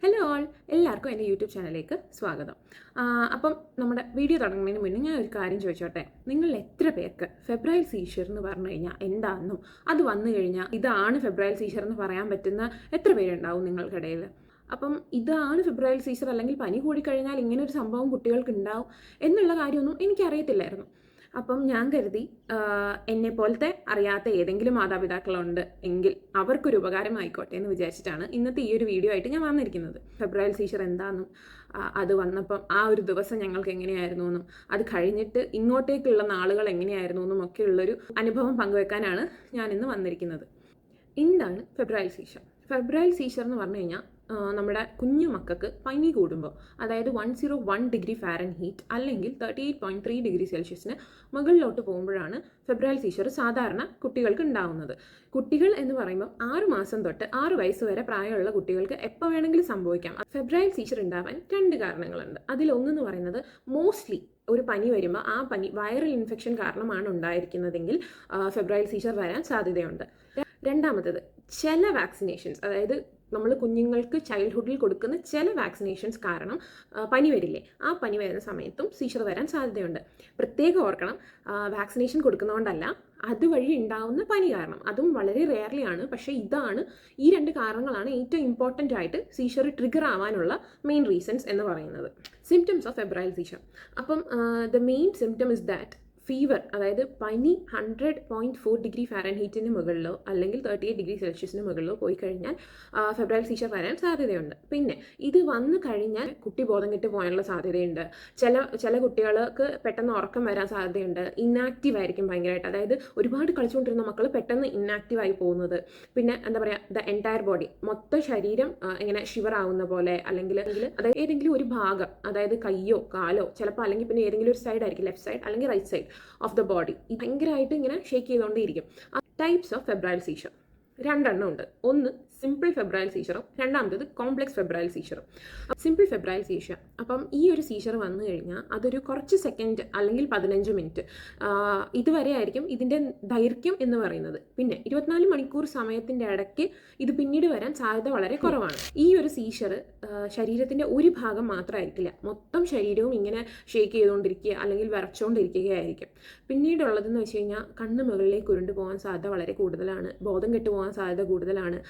Hello all, എല്ലാവർക്കും എൻ്റെ YouTube ചാനലിലേക്ക് സ്വാഗതം. അപ്പം നമ്മുടെ വീഡിയോ തുടങ്ങുന്നതിന് മുന്നേ ഞാൻ ഒരു കാര്യം ചോദിച്ചോട്ടെ. നിങ്ങൾ എത്ര പേർക്ക് ഫെബ്രൈൽ സീഷർ എന്ന് പറഞ്ഞു കഴിഞ്ഞാൽ എന്താണെന്നും അത് വന്നു കഴിഞ്ഞാൽ ഇതാണ് ഫെബ്രൈൽ സീഷർ എന്ന് പറയാൻ പറ്റുന്ന എത്ര പേരുണ്ടാവും നിങ്ങൾക്കിടയിൽ? അപ്പം ഇതാണ് ഫെബ്രൈൽ സീഷർ അല്ലെങ്കിൽ പനി കൂടിക്കഴിഞ്ഞാൽ ഇങ്ങനെ ഒരു സംഭവം കുട്ടികൾക്ക് ഉണ്ടാവും എന്നുള്ള കാര്യമൊന്നും എനിക്കറിയത്തില്ലായിരുന്നു. അപ്പം ഞാൻ കരുതി എന്നെ പോലത്തെ അറിയാത്ത ഏതെങ്കിലും മാതാപിതാക്കളുണ്ട് എങ്കിൽ അവർക്കൊരു ഉപകാരമായിക്കോട്ടെ എന്ന് വിചാരിച്ചിട്ടാണ് ഇന്നത്തെ ഈ ഒരു വീഡിയോ ആയിട്ട് ഞാൻ വന്നിരിക്കുന്നത്. ഫെബ്രൈൽ സീഷർ എന്താണെന്നും അത് വന്നപ്പം ആ ഒരു ദിവസം ഞങ്ങൾക്ക് എങ്ങനെയായിരുന്നു എന്നും അത് കഴിഞ്ഞിട്ട് ഇങ്ങോട്ടേക്കുള്ള നാളുകൾ എങ്ങനെയായിരുന്നു എന്നും ഒക്കെ ഉള്ളൊരു അനുഭവം പങ്കുവെക്കാനാണ് ഞാൻ ഇന്ന് വന്നിരിക്കുന്നത്. എന്താണ് ഫെബ്രൈൽ സീഷർ? ഫെബ്രൈൽ സീഷർ എന്ന് പറഞ്ഞു കഴിഞ്ഞാൽ നമ്മുടെ കുഞ്ഞു മക്കൾക്ക് പനി കൂടുമ്പോൾ, അതായത് 101 ഡിഗ്രി ഫാരൻഹീറ്റ് അല്ലെങ്കിൽ 38.3 ഡിഗ്രി സെൽഷ്യസിന് മുകളിലോട്ട് പോകുമ്പോഴാണ് ഫെബ്രൈൽ സീഷർ സാധാരണ കുട്ടികൾക്ക് ഉണ്ടാവുന്നത്. കുട്ടികൾ എന്ന് പറയുമ്പോൾ 6 മാസം തൊട്ട് 6 വയസ്സ് വരെ പ്രായമുള്ള കുട്ടികൾക്ക് എപ്പോൾ വേണമെങ്കിലും സംഭവിക്കാം. ഫെബ്രൈൽ സീഷർ ഉണ്ടാവാൻ 2 കാരണങ്ങളുണ്ട്. അതിലൊന്നെന്ന് പറയുന്നത് മോസ്റ്റ്ലി ഒരു പനി വരുമ്പോൾ ആ പനി വൈറൽ ഇൻഫെക്ഷൻ കാരണമാണ് ഉണ്ടായിരിക്കുന്നതെങ്കിൽ ഫെബ്രൈൽ സീഷർ വരാൻ സാധ്യതയുണ്ട്. രണ്ടാമത്തേത് ചില വാക്സിനേഷൻസ്, അതായത് നമ്മൾ കുഞ്ഞുങ്ങൾക്ക് ചൈൽഡ്ഹുഡിൽ കൊടുക്കുന്ന ചില വാക്സിനേഷൻസ് കാരണം പനി വരില്ലേ, ആ പനി വരുന്ന സമയത്തും സീഷർ വരാൻ സാധ്യതയുണ്ട്. പ്രത്യേകം ഓർക്കണം, വാക്സിനേഷൻ കൊടുക്കുന്നതുകൊണ്ടല്ല, അതുവഴി ഉണ്ടാവുന്ന പനി കാരണം. അതും വളരെ റെയർലി ആണ്. പക്ഷേ ഈ 2 കാരണങ്ങളാണ് ഏറ്റവും ഇമ്പോർട്ടൻ്റ് ആയിട്ട് സീഷർ ട്രിഗർ ആവാനുള്ള മെയിൻ റീസൺസ് എന്ന് പറയുന്നത്. Symptoms of febrile seizure. അപ്പം the main symptom is that fever, അതായത് പനി 100.4 ഡിഗ്രി ഫാരൻഹീറ്റിന് മുകളിലോ അല്ലെങ്കിൽ 38 ഡിഗ്രി സെൽഷ്യസിന് മുകളിലോ പോയി കഴിഞ്ഞാൽ ഫെബ്രൈൽ സീഷർ വരാൻ സാധ്യതയുണ്ട്. പിന്നെ ഇത് വന്നു കഴിഞ്ഞാൽ കുട്ടി ബോധം കെട്ട് പോകാനുള്ള സാധ്യതയുണ്ട്. ചില കുട്ടികൾക്ക് പെട്ടെന്ന് ഉറക്കം വരാൻ സാധ്യതയുണ്ട്. ഇന്നാക്റ്റീവ് ആയിരിക്കും ഭയങ്കരമായിട്ട്, അതായത് ഒരുപാട് കളിച്ചുകൊണ്ടിരുന്ന മക്കൾ പെട്ടെന്ന് ഇന്നാക്റ്റീവായി പോകുന്നത്. പിന്നെ എന്താ പറയുക, ദ എൻറ്റയർ ബോഡി, മൊത്തം ശരീരം ഇങ്ങനെ ഷിവർ ആവുന്ന പോലെ, അല്ലെങ്കിൽ അതായത് ഏതെങ്കിലും ഒരു ഭാഗം, അതായത് കയ്യോ കാലോ ചിലപ്പോൾ, അല്ലെങ്കിൽ പിന്നെ ഏതെങ്കിലും ഒരു സൈഡ് ആയിരിക്കും, ലെഫ്റ്റ് സൈഡ് അല്ലെങ്കിൽ right side of the body, ഭയങ്കരമായിട്ട് ഇങ്ങനെ ഷേക്ക് ചെയ്തുകൊണ്ടേയിരിക്കും. ടൈപ്സ് ഓഫ് ഫെബ്രൈൽ സീഷർ 2 ഉണ്ട്. ഒന്ന് സിമ്പിൾ ഫെബ്രൈൽ സീഷറും രണ്ടാമത്തേത് കോംപ്ലെക്സ് ഫെബ്രൈൽ സീഷറും. സിമ്പിൾ ഫെബ്രൈൽ സീഷർ, അപ്പം ഈ ഒരു സീഷർ വന്നു കഴിഞ്ഞാൽ അതൊരു കുറച്ച് സെക്കൻഡ് അല്ലെങ്കിൽ 15 മിനിറ്റ് ഇതുവരെ ആയിരിക്കും ഇതിൻ്റെ ദൈർഘ്യം എന്ന് പറയുന്നത്. പിന്നെ 24 മണിക്കൂർ സമയത്തിൻ്റെ ഇടയ്ക്ക് ഇത് പിന്നീട് വരാൻ സാധ്യത വളരെ കുറവാണ്. ഈ ഒരു സീഷർ ശരീരത്തിൻ്റെ ഒരു ഭാഗം മാത്രമായിരിക്കില്ല, മൊത്തം ശരീരവും ഇങ്ങനെ ഷേക്ക് ചെയ്തുകൊണ്ടിരിക്കുക അല്ലെങ്കിൽ വിറച്ചുകൊണ്ടിരിക്കുകയായിരിക്കും. പിന്നീടുള്ളതെന്ന് വെച്ച് കഴിഞ്ഞാൽ കണ്ണ് മുകളിലേക്ക് ഉരുണ്ടു പോകാൻ സാധ്യത വളരെ കൂടുതലാണ്, ബോധം കെട്ടു പോകാൻ സാധ്യത കൂടുതലാണ്,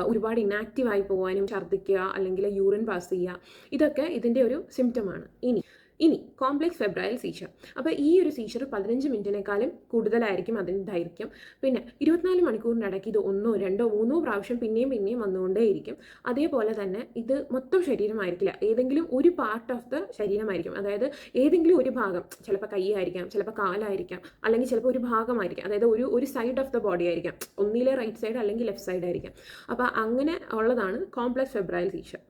ഒരുപാട് ഇനാക്റ്റീവായി പോകാനും, ഛർദ്ദിക്കുക അല്ലെങ്കിൽ യൂറിൻ പാസ് ചെയ്യുക, ഇതൊക്കെ ഇതിൻ്റെ ഒരു സിംറ്റമാണ്. ഇനി കോംപ്ലെക്സ് ഫെബ്രൈൽ സീഷർ. അപ്പോൾ ഈ ഒരു സീഷർ 15 മിനിറ്റിനേക്കാളും കൂടുതലായിരിക്കും അതിൻ്റെ ദൈർഘ്യം. പിന്നെ 24 മണിക്കൂറിനിടയ്ക്ക് ഇത് 1, 2, 3 പ്രാവശ്യം പിന്നെയും വന്നുകൊണ്ടേയിരിക്കും. അതേപോലെ തന്നെ ഇത് മൊത്തം ശരീരമായിരിക്കില്ല, ഏതെങ്കിലും ഒരു പാർട്ട് ഓഫ് ദ ശരീരമായിരിക്കും. അതായത് ഏതെങ്കിലും ഒരു ഭാഗം, ചിലപ്പോൾ കൈ ആയിരിക്കാം, ചിലപ്പോൾ കാലായിരിക്കാം, അല്ലെങ്കിൽ ചിലപ്പോൾ ഒരു ഭാഗമായിരിക്കാം, അതായത് ഒരു സൈഡ് ഓഫ് ദ ബോഡി ആയിരിക്കാം, ഒന്നിലെ റൈറ്റ് സൈഡ് അല്ലെങ്കിൽ ലെഫ്റ്റ് സൈഡ് ആയിരിക്കാം. അപ്പോൾ അങ്ങനെ ഉള്ളതാണ് complex febrile seizure.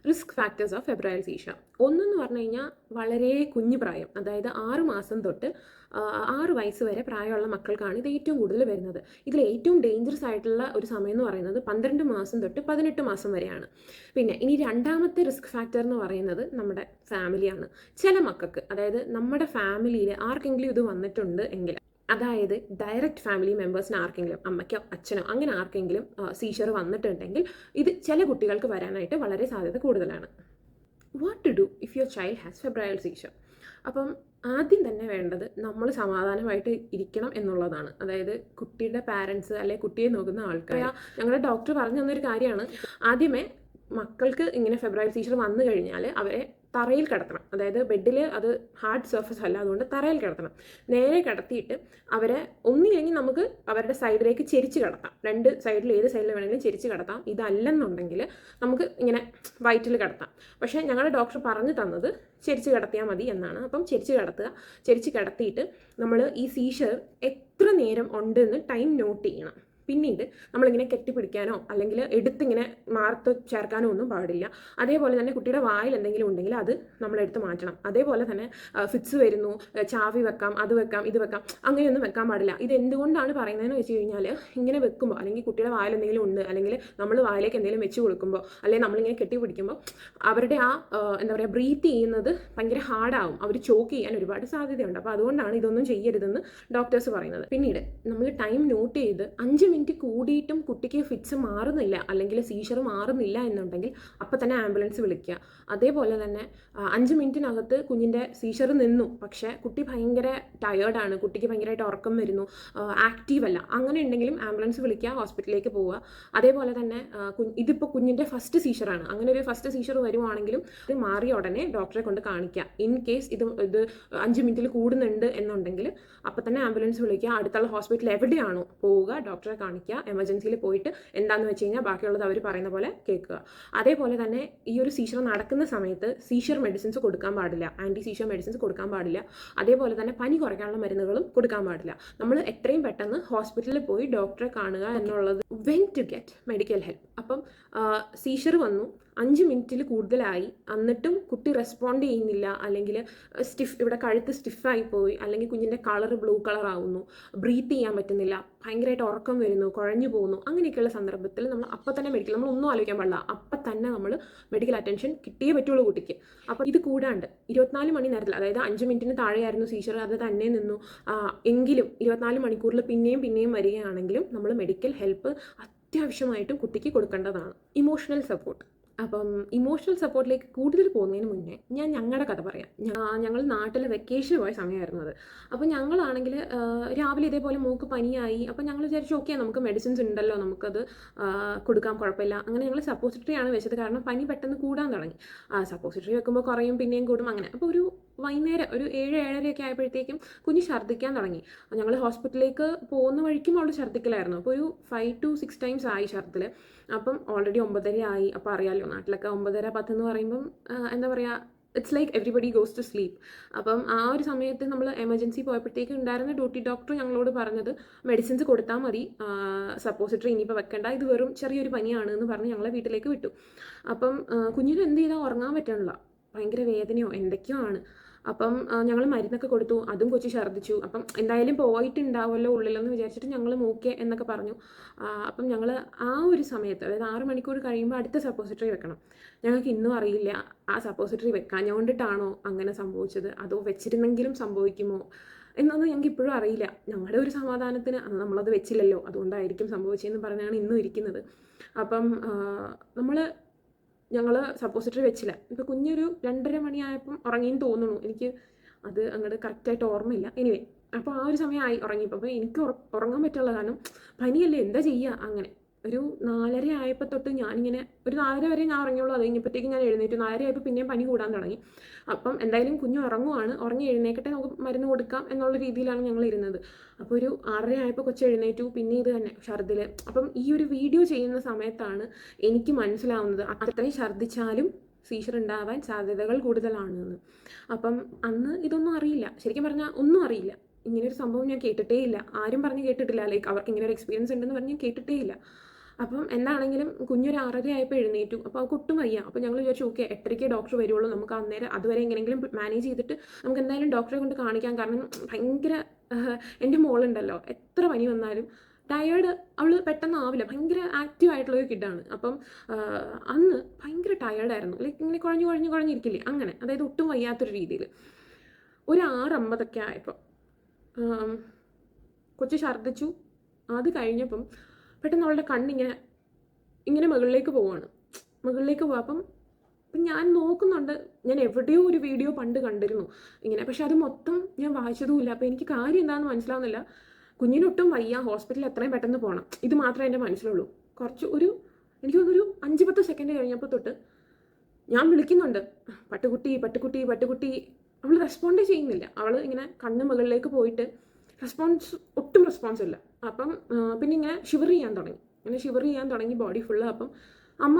Risk factors of febrile seizure. ഒന്നെന്ന് പറഞ്ഞു കഴിഞ്ഞാൽ വളരെ കുഞ്ഞു പ്രായം, അതായത് 6 മാസം തൊട്ട് 6 വയസ്സ് വരെ പ്രായമുള്ള മക്കൾക്കാണ് ഇത് ഏറ്റവും കൂടുതൽ വരുന്നത്. ഇതിൽ ഏറ്റവും ഡേഞ്ചറസ് ആയിട്ടുള്ള ഒരു സമയം എന്ന് പറയുന്നത് 12 മാസം തൊട്ട് 18 മാസം വരെയാണ്. പിന്നെ ഇനി രണ്ടാമത്തെ റിസ്ക് ഫാക്ടർ എന്ന് പറയുന്നത് നമ്മുടെ ഫാമിലിയാണ്. ചില മക്കൾക്ക്, അതായത് നമ്മുടെ ഫാമിലിയിൽ ആർക്കെങ്കിലും ഇത് വന്നിട്ടുണ്ട് എങ്കിൽ, അതായത് ഡയറക്റ്റ് ഫാമിലി മെമ്പേഴ്സിന് ആർക്കെങ്കിലും, അമ്മയ്ക്കോ അച്ഛനോ അങ്ങനെ ആർക്കെങ്കിലും സീഷർ വന്നിട്ടുണ്ടെങ്കിൽ ഇത് ചില കുട്ടികൾക്ക് വരാനായിട്ട് വളരെ സാധ്യത കൂടുതലാണ്. What to do if your child has febrile seizure? അപ്പം ആദ്യം തന്നെ വേണ്ടത് നമ്മൾ സമാധാനമായിട്ട് ഇരിക്കണം എന്നുള്ളതാണ്. അതായത് കുട്ടിയുടെ പാരൻസ് അല്ലെങ്കിൽ കുട്ടിയെ നോക്കുന്ന ആൾക്കാർ, ഞങ്ങളുടെ ഡോക്ടർ പറഞ്ഞു തന്നൊരു കാര്യമാണ്, ആദ്യമേ മക്കൾക്ക് ഇങ്ങനെ ഫെബ്രൈൽ സീഷർ വന്നു കഴിഞ്ഞാൽ അവരെ തറയിൽ കിടത്തണം. അതായത് ബെഡിൽ അത് ഹാർഡ് സർഫസ് അല്ല, അതുകൊണ്ട് തറയിൽ കിടത്തണം. നേരെ കിടത്തിയിട്ട് അവരെ ഒന്നില്ലെങ്കിൽ നമുക്ക് അവരുടെ സൈഡിലേക്ക് ചെരിച്ച് കിടത്താം, 2 സൈഡിൽ ഏത് സൈഡിൽ വേണമെങ്കിലും ചെരിച്ച് കിടത്താം. ഇതല്ലെന്നുണ്ടെങ്കിൽ നമുക്ക് ഇങ്ങനെ വയറ്റിൽ കിടത്താം. പക്ഷേ ഞങ്ങളുടെ ഡോക്ടർ പറഞ്ഞു തന്നത് ചെരിച്ച് കിടത്തിയാൽ മതി എന്നാണ്. അപ്പം ചെരിച്ച് കിടത്തിയിട്ട് നമ്മൾ ഈ സീഷർ എത്ര നേരം ഉണ്ടെന്ന് ടൈം നോട്ട് ചെയ്യണം. പിന്നീട് നമ്മളിങ്ങനെ കെട്ടിപ്പിടിക്കാനോ അല്ലെങ്കിൽ എടുത്തിങ്ങനെ മാർത്ത് ചേർക്കാനോ ഒന്നും പാടില്ല. അതേപോലെ തന്നെ കുട്ടിയുടെ വായിൽ എന്തെങ്കിലും ഉണ്ടെങ്കിൽ അത് നമ്മളെടുത്ത് മാറ്റണം. അതേപോലെ തന്നെ ഫിറ്റ്സ് വരുന്നു, ചാവി വെക്കാം, അത് വെക്കാം, ഇത് വെക്കാം, അങ്ങനെയൊന്നും വെക്കാൻ പാടില്ല. ഇത് എന്തുകൊണ്ടാണ് പറയുന്നതെന്ന് വെച്ച് കഴിഞ്ഞാൽ, ഇങ്ങനെ വെക്കുമ്പോൾ അല്ലെങ്കിൽ കുട്ടിയുടെ വായിൽ എന്തെങ്കിലും ഉണ്ട്, അല്ലെങ്കിൽ നമ്മൾ വായിലേക്ക് എന്തെങ്കിലും വെച്ച് കൊടുക്കുമ്പോൾ, അല്ലെങ്കിൽ നമ്മളിങ്ങനെ കെട്ടിപ്പിടിക്കുമ്പോൾ അവരുടെ എന്താ പറയുക, ബ്രീത്ത് ചെയ്യുന്നത് ഭയങ്കര ഹാർഡാവും, അവർ ചോക്ക് ചെയ്യാൻ ഒരുപാട് സാധ്യതയുണ്ട്. അപ്പോൾ അതുകൊണ്ടാണ് ഇതൊന്നും ചെയ്യരുതെന്ന് ഡോക്ടേഴ്സ് പറയുന്നത്. പിന്നീട് നമ്മൾ ടൈം നോട്ട് ചെയ്ത് 5 മിനിറ്റ് കൂടിയിട്ടും കുട്ടിക്ക് ഫിറ്റ്സ് മാറുന്നില്ല അല്ലെങ്കിൽ സീഷർ മാറുന്നില്ല എന്നുണ്ടെങ്കിൽ അപ്പം തന്നെ ആംബുലൻസ് വിളിക്കുക. അതേപോലെ തന്നെ 5 മിനിറ്റിനകത്ത് കുഞ്ഞിൻ്റെ സീഷർ നിന്നു, പക്ഷേ കുട്ടി ഭയങ്കര ടയേർഡാണ്, കുട്ടിക്ക് ഭയങ്കരമായിട്ട് ഉറക്കം വരുന്നു, ആക്റ്റീവ് അല്ല, അങ്ങനെ ഉണ്ടെങ്കിലും ആംബുലൻസ് വിളിക്കുക, ഹോസ്പിറ്റലിലേക്ക് പോവുക. അതേപോലെ തന്നെ ഇതിപ്പോൾ കുഞ്ഞിൻ്റെ ഫസ്റ്റ് സീഷറാണ്, അങ്ങനെ ഒരു ഫസ്റ്റ് സീഷർ വരുവാണെങ്കിലും ഇത് മാറിയ ഉടനെ ഡോക്ടറെ കൊണ്ട് കാണിക്കുക. ഇൻ കേസ് ഇത് 5 മിനിറ്റിൽ കൂടുന്നുണ്ട് എന്നുണ്ടെങ്കിൽ അപ്പം തന്നെ ആംബുലൻസ് വിളിക്കുക, അടുത്തുള്ള ഹോസ്പിറ്റൽ എവിടെയാണോ പോവുക, ഡോക്ടറെ കാണിക്കുക. എമർജൻസിയിൽ പോയിട്ട് എന്താണെന്ന് വെച്ച് കഴിഞ്ഞാൽ ബാക്കിയുള്ളത് അവർ പറയുന്ന പോലെ കേൾക്കുക. അതേപോലെ തന്നെ ഈ ഒരു സീഷർ നടക്കുന്ന സമയത്ത് സീഷർ മെഡിസിൻസ് കൊടുക്കാൻ പാടില്ല, ആൻറ്റി സീഷർ മെഡിസിൻസ് കൊടുക്കാൻ പാടില്ല. അതേപോലെ തന്നെ പനി കുറയ്ക്കാനുള്ള മരുന്നുകളും കൊടുക്കാൻ പാടില്ല. നമ്മൾ എത്രയും പെട്ടെന്ന് ഹോസ്പിറ്റലിൽ പോയി ഡോക്ടറെ കാണുക എന്നുള്ളത് when to get medical help. അപ്പം സീഷർ വന്നു, 5 മിനിറ്റിൽ കൂടുതലായി, എന്നിട്ടും കുട്ടി റെസ്പോണ്ട് ചെയ്യുന്നില്ല, അല്ലെങ്കിൽ ഇവിടെ കഴുത്ത് സ്റ്റിഫായി പോയി, അല്ലെങ്കിൽ കുഞ്ഞിൻ്റെ കളർ ബ്ലൂ കളർ ആവുന്നു, ബ്രീത്ത് ചെയ്യാൻ പറ്റുന്നില്ല, ഭയങ്കരമായിട്ട് ഉറക്കം വരുന്നു, കുഴഞ്ഞു പോകുന്നു, അങ്ങനെയൊക്കെയുള്ള സന്ദർഭത്തിൽ നമ്മൾ അപ്പം തന്നെ നമ്മൾ ഒന്നും ആലോചിക്കാൻ പാടില്ല, അപ്പം തന്നെ നമ്മൾ മെഡിക്കൽ അറ്റൻഷൻ കിട്ടിയേ പറ്റുള്ളൂ കുട്ടിക്ക്. അപ്പോൾ ഇത് കൂടാണ്ട് 24 മണി നേരത്തിൽ, അതായത് 5 മിനിറ്റിന് താഴെയായിരുന്നു സീഷർ, അത് തന്നെ നിന്നു എങ്കിലും 24 മണിക്കൂറിൽ പിന്നെയും വരികയാണെങ്കിലും നമ്മൾ മെഡിക്കൽ ഹെൽപ്പ് അത്യാവശ്യമായിട്ടും കുട്ടിക്ക് കൊടുക്കേണ്ടതാണ്. Emotional support. അപ്പം ഇമോഷണൽ സപ്പോർട്ടിലേക്ക് കൂടുതൽ പോകുന്നതിന് മുന്നേ ഞാൻ ഞങ്ങളുടെ കഥ പറയാം. ഞങ്ങൾ നാട്ടിൽ വെക്കേഷൻ പോയ സമയമായിരുന്നു അത്. അപ്പോൾ ഞങ്ങളാണെങ്കിൽ രാവിലെ ഇതേപോലെ മോൾക്ക് പനിയായി. അപ്പോൾ ഞങ്ങൾ വിചാരിച്ചു ഓക്കെ നമുക്ക് മെഡിസിൻസ് ഉണ്ടല്ലോ, നമുക്കത് കൊടുക്കാം, കുഴപ്പമില്ല. അങ്ങനെ ഞങ്ങൾ സപ്പോസിറ്ററി ആണ് വെച്ചത്, കാരണം പനി പെട്ടെന്ന് കൂടാൻ തുടങ്ങി. സപ്പോസിറ്ററി വെക്കുമ്പോൾ കുറയും പിന്നെയും കൂടും അങ്ങനെ. അപ്പോൾ ഒരു വൈകുന്നേരം ഒരു 7-7:30 ആയപ്പോഴത്തേക്കും കുഞ്ഞ് ഛർദ്ദിക്കാൻ തുടങ്ങി. ഞങ്ങൾ ഹോസ്പിറ്റലിലേക്ക് പോകുന്ന വഴിക്കും അവൾ ഛർദ്ദിക്കലായിരുന്നു. അപ്പോൾ ഒരു 5 to 6 times ആയി ഛർദ്ദിൽ. അപ്പം ഓൾറെഡി 9:30 ആയി. അപ്പോൾ അറിയാമല്ലോ നാട്ടിലൊക്കെ 9:30-10 എന്ന് പറയുമ്പം എന്താ പറയുക, it's like everybody goes to sleep. അപ്പം ആ ഒരു സമയത്ത് നമ്മൾ എമർജൻസി പോയപ്പോഴത്തേക്ക് ഉണ്ടായിരുന്ന ഡ്യൂട്ടി ഡോക്ടർ ഞങ്ങളോട് പറഞ്ഞത് മെഡിസിൻസ് കൊടുത്താൽ മതി, സപ്പോസിറ്ററി ഇനിയിപ്പോൾ വെക്കണ്ട, ഇത് വെറും ചെറിയൊരു പനിയാണ് എന്ന് പറഞ്ഞ് ഞങ്ങളെ വീട്ടിലേക്ക് വിട്ടു. അപ്പം കുഞ്ഞിന് എന്ത് ചെയ്താൽ ഉറങ്ങാൻ പറ്റണില്ല, ഭയങ്കര വേദനയോ എന്തൊക്കെയോ ആണ്. അപ്പം ഞങ്ങൾ മരുന്നൊക്കെ കൊടുത്തു, അതും കൊച്ചു ഛർദ്ദിച്ചു. അപ്പം എന്തായാലും പോയിട്ടുണ്ടാവുമല്ലോ ഉള്ളിലെന്ന് വിചാരിച്ചിട്ട് ഞങ്ങൾ നോക്കിയേ എന്നൊക്കെ പറഞ്ഞു. അപ്പം ഞങ്ങൾ ആ ഒരു സമയത്ത്, അതായത് 6 മണിക്കൂർ കഴിയുമ്പോൾ അടുത്ത സപ്പോസിറ്ററി വെക്കണം. ഞങ്ങൾക്ക് ഇന്നും അറിയില്ല ആ സപ്പോസിറ്ററി വെക്കാഞ്ഞുകൊണ്ടിട്ടാണോ അങ്ങനെ സംഭവിച്ചത്, അതോ വെച്ചിരുന്നെങ്കിലും സംഭവിക്കുമോ എന്നൊന്നും ഞങ്ങൾക്ക് ഇപ്പോഴും അറിയില്ല. ഞങ്ങളുടെ ഒരു സമാധാനത്തിന് നമ്മളത് വെച്ചില്ലല്ലോ, അതുകൊണ്ടായിരിക്കും സംഭവിച്ചതെന്ന് പറഞ്ഞാണ് ഇന്നും ഇരിക്കുന്നത്. അപ്പം ഞങ്ങൾ സപ്പോസിറ്ററി വെച്ചില്ല. ഇപ്പോൾ കുഞ്ഞൊരു 2:30 മണിയായപ്പം ഉറങ്ങിയെന്ന് തോന്നുന്നു, എനിക്ക് അത് അങ്ങോട്ട് കറക്റ്റായിട്ട് ഓർമ്മയില്ല. എനിവേ അപ്പോൾ ആ ഒരു സമയമായി ഉറങ്ങിയപ്പോൾ. അപ്പോൾ എനിക്ക് ഉറങ്ങാൻ പറ്റുള്ള, കാരണം പനിയല്ലേ എന്താ ചെയ്യുക. അങ്ങനെ ഒരു 4:30 ആയപ്പോൾ തൊട്ട് ഞാനിങ്ങനെ ഒരു 4:30 വരെ ഞാൻ ഉറങ്ങിയുള്ളൂ. അത് കഴിഞ്ഞപ്പോഴത്തേക്കും ഞാൻ എഴുന്നേറ്റു. 4:30 ആയപ്പോൾ പിന്നെയും പനി കൂടാൻ തുടങ്ങി. അപ്പം എന്തായാലും കുഞ്ഞ് ഉറങ്ങുവാണ്, ഉറങ്ങി എഴുന്നേക്കട്ടെ, നമുക്ക് മരുന്ന് കൊടുക്കാം എന്നുള്ള രീതിയിലാണ് ഞങ്ങൾ ഇരുന്നത്. അപ്പോൾ ഒരു 6:30 ആയപ്പോൾ കൊച്ചു എഴുന്നേറ്റു, പിന്നെ ഇത് തന്നെ ഛർദ്ദിൽ. അപ്പം ഈ ഒരു വീഡിയോ ചെയ്യുന്ന സമയത്താണ് എനിക്ക് മനസ്സിലാവുന്നത് അത്രയും ഛർദ്ദിച്ചാലും സീഷർ ഉണ്ടാവാൻ സാധ്യതകൾ കൂടുതലാണെന്ന്. അപ്പം അന്ന് ഇതൊന്നും അറിയില്ല, ശരിക്കും പറഞ്ഞാൽ ഒന്നും അറിയില്ല. ഇങ്ങനൊരു സംഭവം ഞാൻ കേട്ടിട്ടേ ഇല്ല, ആരും പറഞ്ഞ് കേട്ടിട്ടില്ല, ലൈക്ക് അവർക്ക് ഇങ്ങനെ ഒരു എക്സ്പീരിയൻസ് ഉണ്ടെന്ന് പറഞ്ഞ് ഞാൻ കേട്ടിട്ടേ ഇല്ല. അപ്പം എന്താണെങ്കിലും കുഞ്ഞൊരു 6:30 ആയപ്പോൾ എഴുന്നേറ്റു. അപ്പോൾ അവൾക്ക് ഒട്ടും വയ്യ. അപ്പോൾ ഞങ്ങൾ വിചാരിച്ചു ഓക്കെ 8:30 ഡോക്ടർ വരുള്ളൂ, നമുക്ക് അന്നേരം അതുവരെ എങ്ങനെയെങ്കിലും മാനേജ് ചെയ്തിട്ട് നമുക്ക് എന്തായാലും ഡോക്ടറെ കൊണ്ട് കാണിക്കാം. കാരണം ഭയങ്കര എൻ്റെ മോളുണ്ടല്ലോ, എത്ര പനി വന്നാലും ടയേർഡ് അവൾ പെട്ടെന്ന് ആവില്ല, ഭയങ്കര ആക്റ്റീവ് ആയിട്ടുള്ളൊരു കിഡാണ്. അപ്പം അന്ന് ഭയങ്കര ടയേർഡായിരുന്നു, ലൈക്ക് ഇങ്ങനെ കുഴഞ്ഞിരിക്കില്ലേ അങ്ങനെ, അതായത് ഒട്ടും വയ്യാത്തൊരു രീതിയിൽ. ഒരു 6:50 ആയപ്പോൾ കൊച്ചു ഛർദ്ദിച്ചു. അത് കഴിഞ്ഞപ്പം പെട്ടെന്ന് അവളുടെ കണ്ണിങ്ങനെ മുകളിലേക്ക് പോവാണ്. അപ്പം ഞാൻ നോക്കുന്നുണ്ട്, ഞാൻ എവിടെയോ ഒരു വീഡിയോ പണ്ട് കണ്ടിരുന്നു ഇങ്ങനെ, പക്ഷെ അത് മൊത്തം ഞാൻ വായിച്ചതുമില്ല. അപ്പോൾ എനിക്ക് കാര്യം എന്താണെന്ന് മനസ്സിലാവുന്നില്ല. കുഞ്ഞിനൊട്ടും വയ്യ, ഹോസ്പിറ്റലിൽ എത്രയും പെട്ടെന്ന് പോകണം, ഇത് മാത്രമേ എൻ്റെ മനസ്സിലുള്ളൂ. എനിക്ക് തോന്നുന്നൊരു 5-10 സെക്കൻഡ് കഴിഞ്ഞപ്പോൾ തൊട്ട് ഞാൻ വിളിക്കുന്നുണ്ട്, പട്ടുകുട്ടി. അവൾ റെസ്പോണ്ടേ ചെയ്യുന്നില്ല. അവൾ ഇങ്ങനെ കണ്ണ് മുകളിലേക്ക് പോയിട്ട് ഒട്ടും റെസ്പോൺസ് ഇല്ല. അപ്പം പിന്നെ ഇങ്ങനെ ഷിവർ ചെയ്യാൻ തുടങ്ങി ബോഡി ഫുള്ള്. അപ്പം അമ്മ